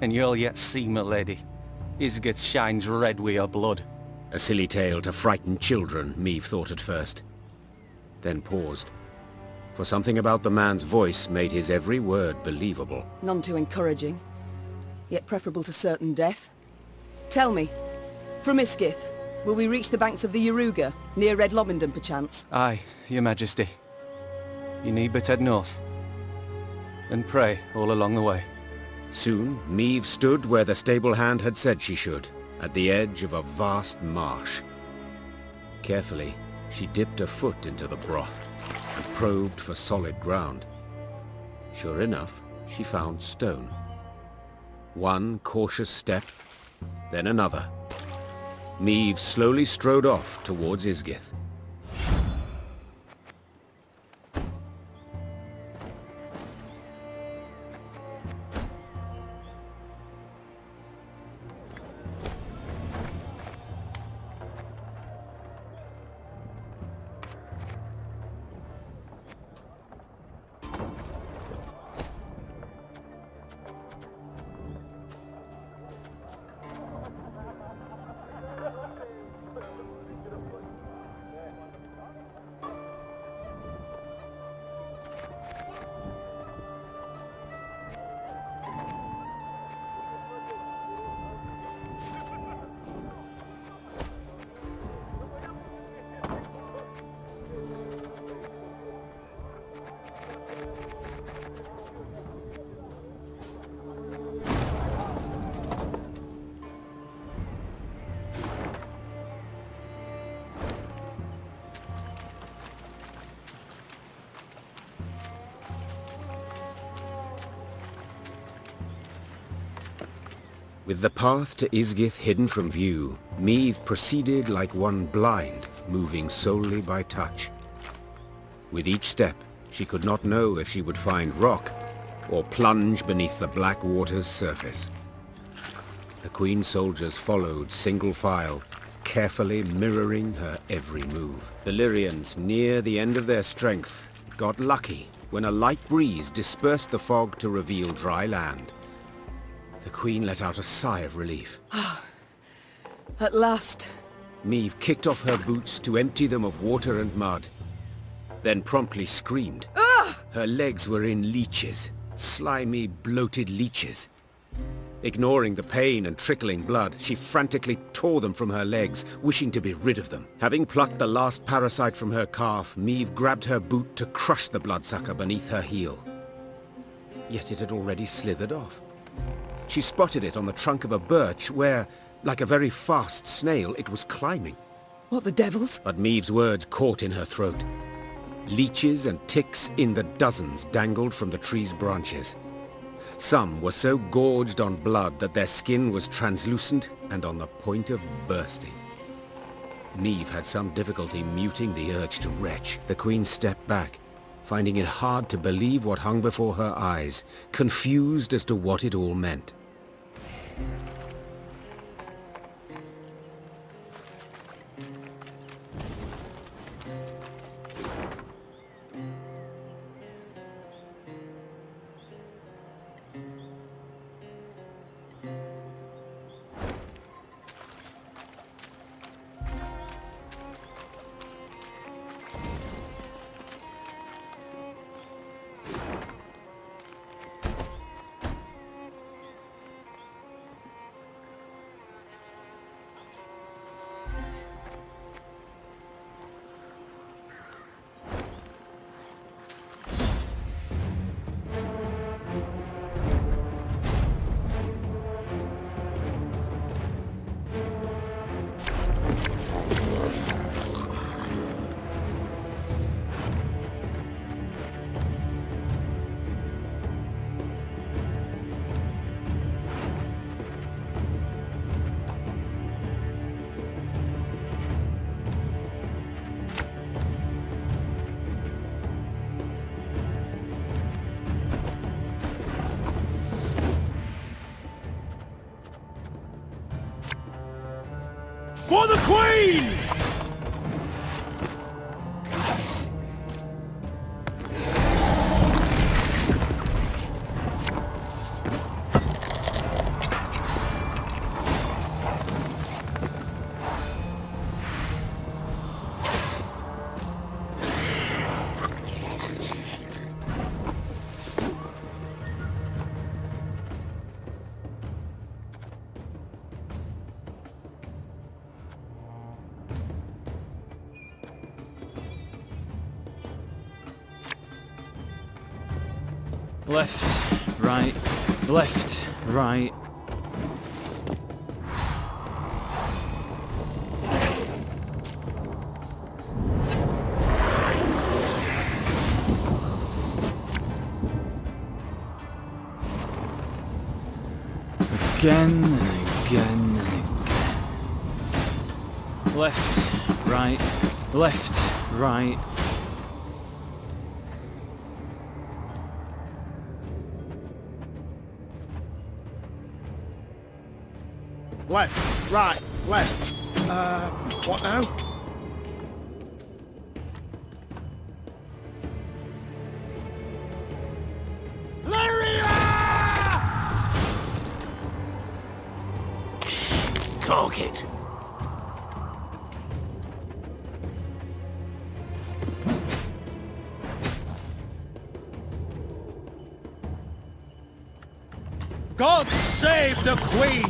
And you'll yet see, my lady. Isgith shines red with your blood. A silly tale to frighten children, Maeve thought at first. Then paused. For something about the man's voice made his every word believable. None too encouraging, yet preferable to certain death. Tell me, from Isgith, will we reach the banks of the Yaruga, near Red Lobendon perchance? Aye, your majesty. You need but head north. And pray all along the way. Soon, Maeve stood where the stable hand had said she should, at the edge of a vast marsh. Carefully, she dipped a foot into the broth and probed for solid ground. Sure enough, she found stone. One cautious step, then another. Maeve slowly strode off towards Isgith. With the path to Isgith hidden from view, Maeve proceeded like one blind, moving solely by touch. With each step, she could not know if she would find rock or plunge beneath the black water's surface. The Queen's soldiers followed single file, carefully mirroring her every move. The Lyrians, near the end of their strength, got lucky when a light breeze dispersed the fog to reveal dry land. The Queen let out a sigh of relief. At last. Maeve kicked off her boots to empty them of water and mud, then promptly screamed. Her legs were in leeches, slimy, bloated leeches. Ignoring the pain and trickling blood, she frantically tore them from her legs, wishing to be rid of them. Having plucked the last parasite from her calf, Meve grabbed her boot to crush the bloodsucker beneath her heel. Yet it had already slithered off. She spotted it on the trunk of a birch where, like a very fast snail, it was climbing. What the devils? But Meve's words caught in her throat. Leeches and ticks in the dozens dangled from the tree's branches. Some were so gorged on blood that their skin was translucent and on the point of bursting. Meve had some difficulty muting the urge to retch. The Queen stepped back, finding it hard to believe what hung before her eyes, confused as to what it all meant. For the Queen! Left, right, left, right. Again and again and again. Left, right, left, right. Left, right, left. What now? Shh! Cork it! God save the Queen!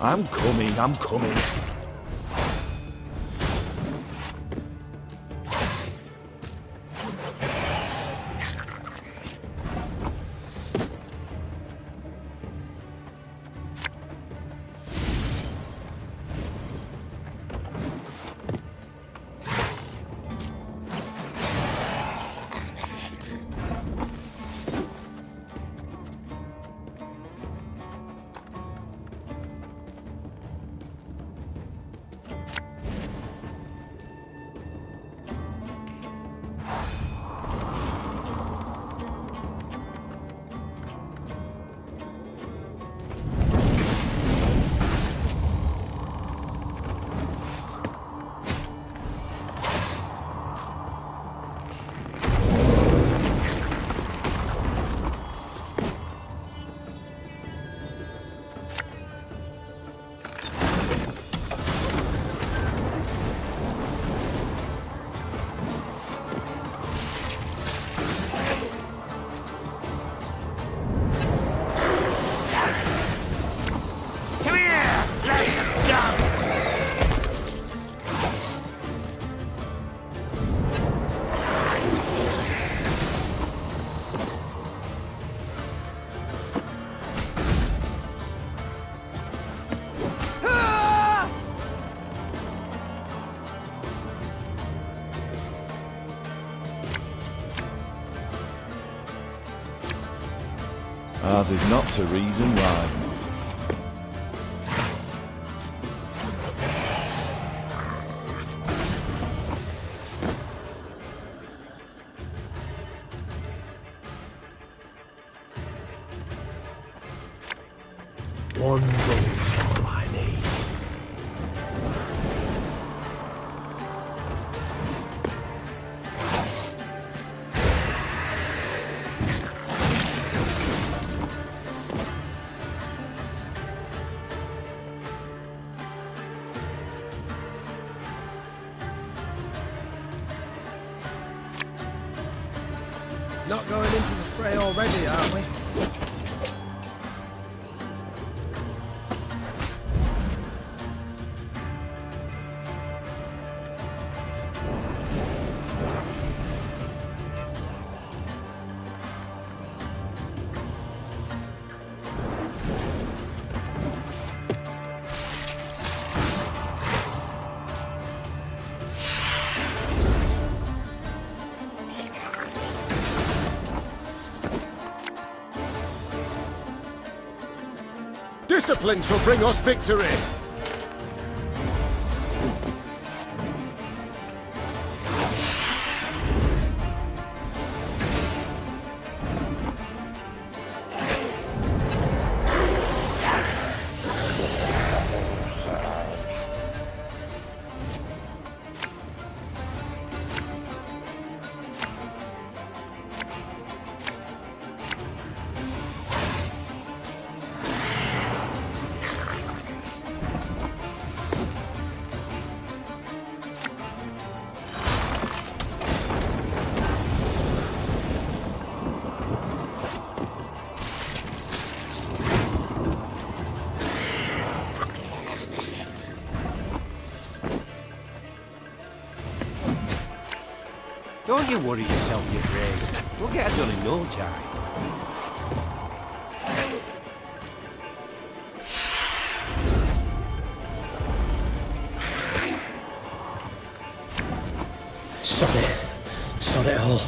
I'm coming, I'm coming. Ours is not to reason why. One bullet's all I need. Not going into the fray already, are we? Discipline shall bring us victory! Don't you worry yourself, your grace. We'll get it done in no time. Sod it all.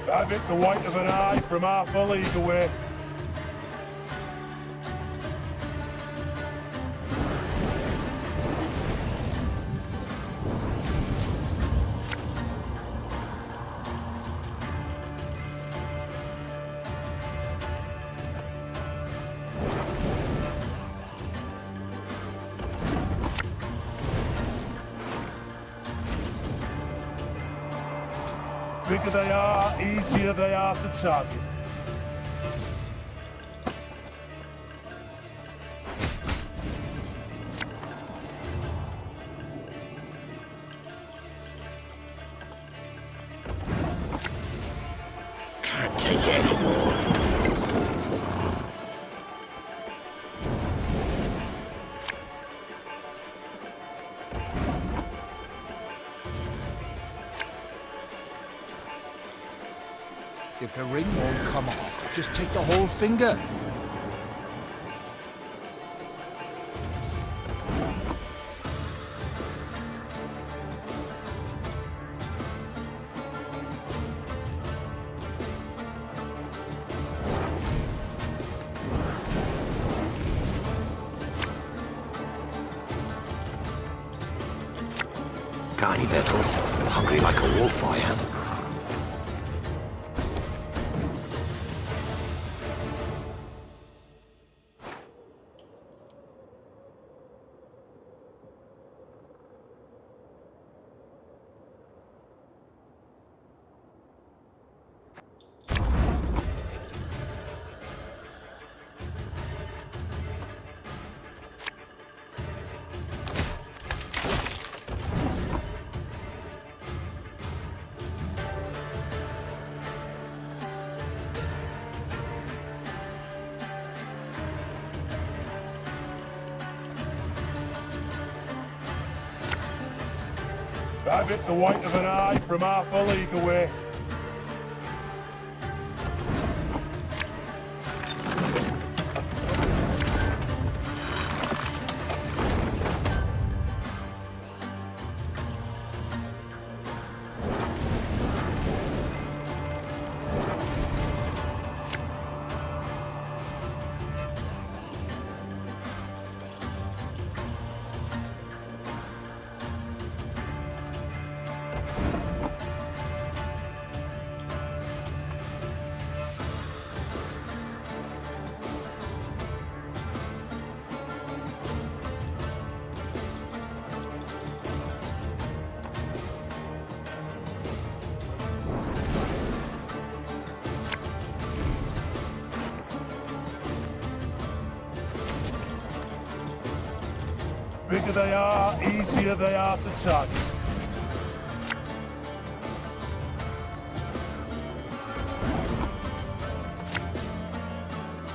Have it the white of an eye from half a league away. Bigger they are, easier they are to target. Can't take it anymore. If the ring won't come off, just take the whole finger. Got any victuals? Hungry like a wolf, I am. Have it the white of an eye from half a league away. Bigger they are, easier they are to target.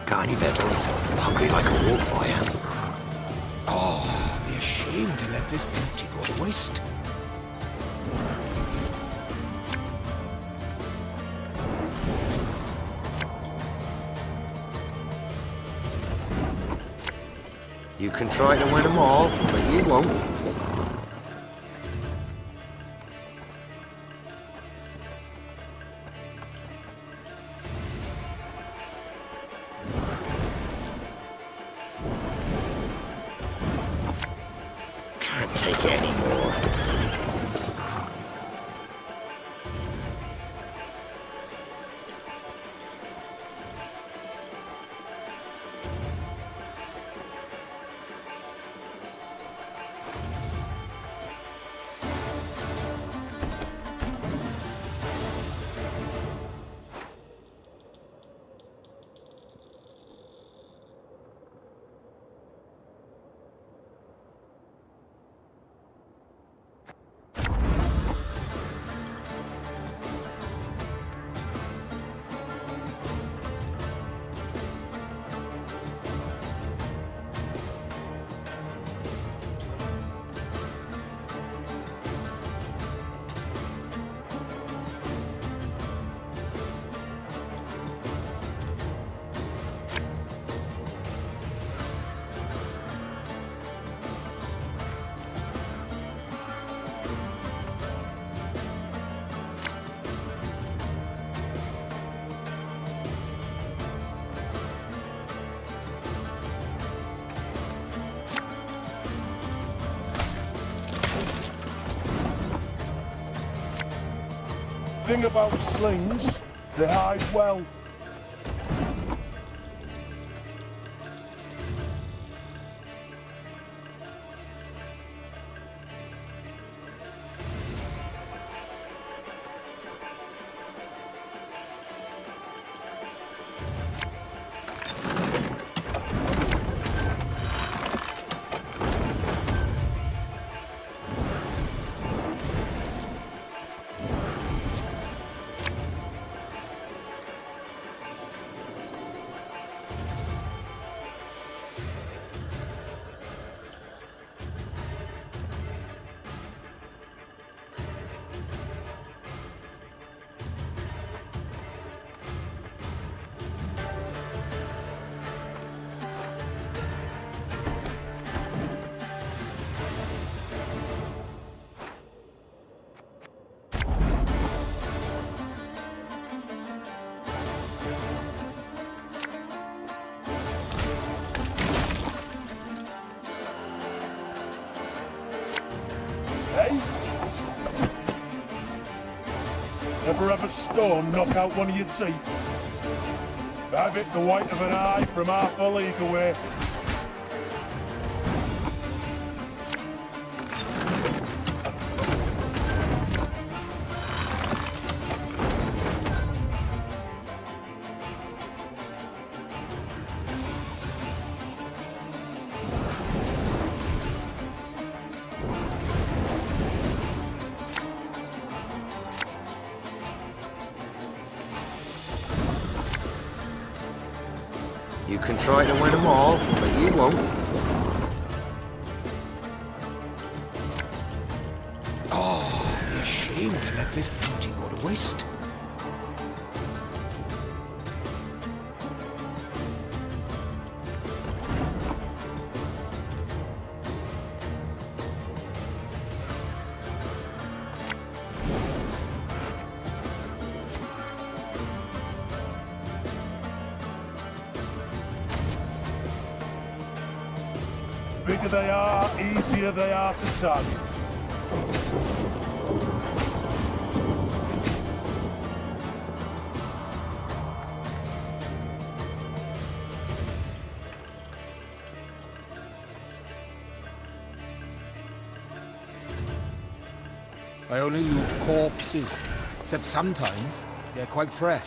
Got any victuals? Hungry like a wolf, I am. Oh, be ashamed to let this beauty go to waste. You can try to win them all, but you won't. Can't take it anymore. Thing about slings, they hide well. of a stone knock out one of your teeth? Have it the white of an eye from half a league away. You can try to win them all, but you won't. Oh, it'd be a shame to let this beauty go to waste. Bigger they are, easier they are to tug. I only loot corpses, except sometimes they're quite fresh.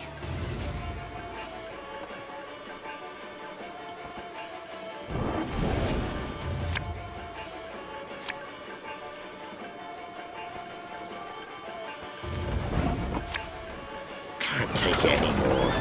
Can't take it anymore.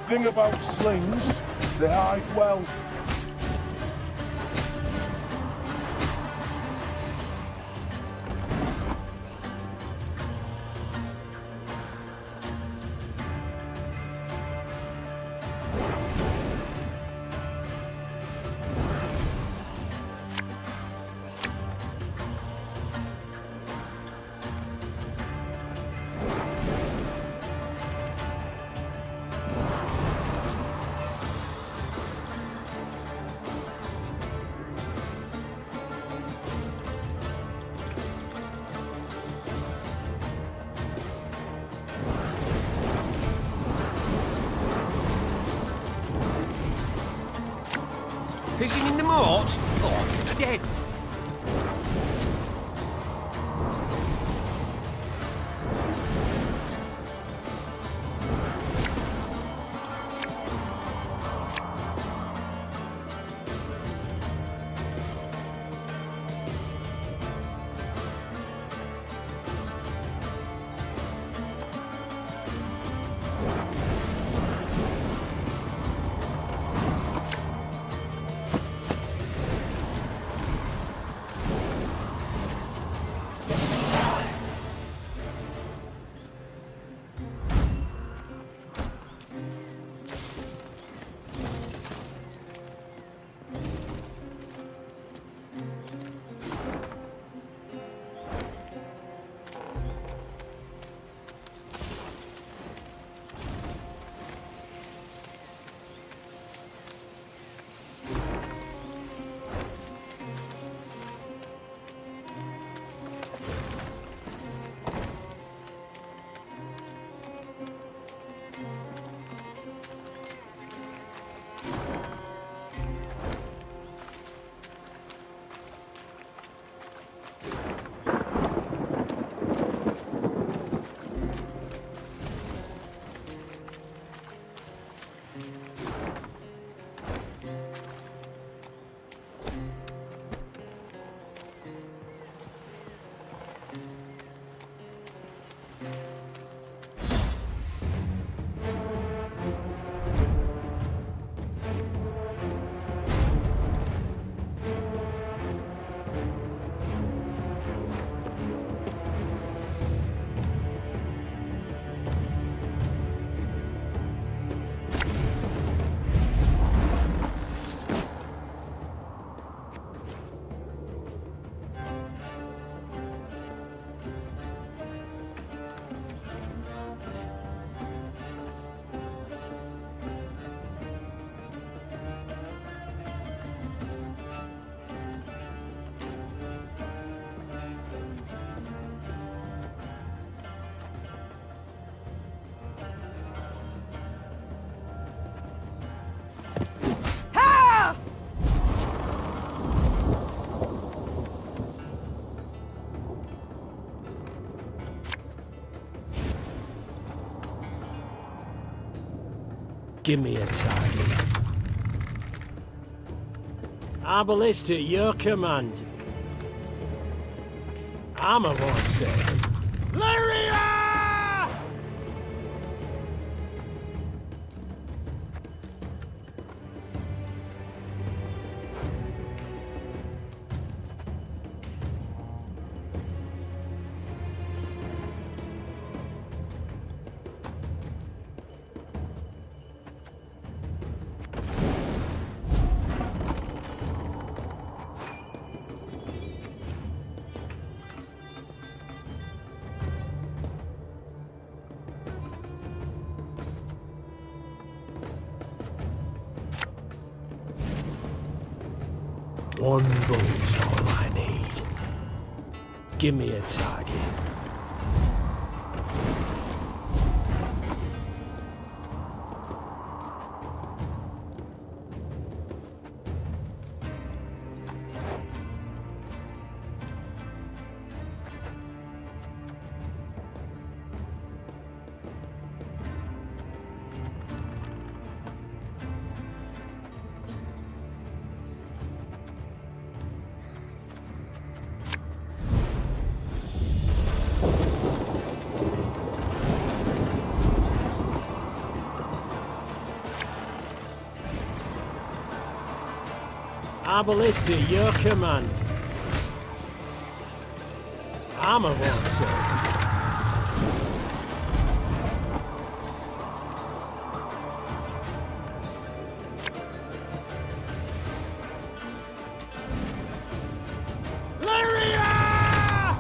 Thing about slings, they hide well. Fishing in the moat? Oh, you're dead. Give me a target. Obelisk at your command. I'm a one second. Lyria! One bolt's all I need. Give me a target. Obelisk at your command. I'm a one, sir. Lyria!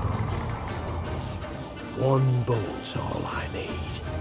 One bolt's all I need.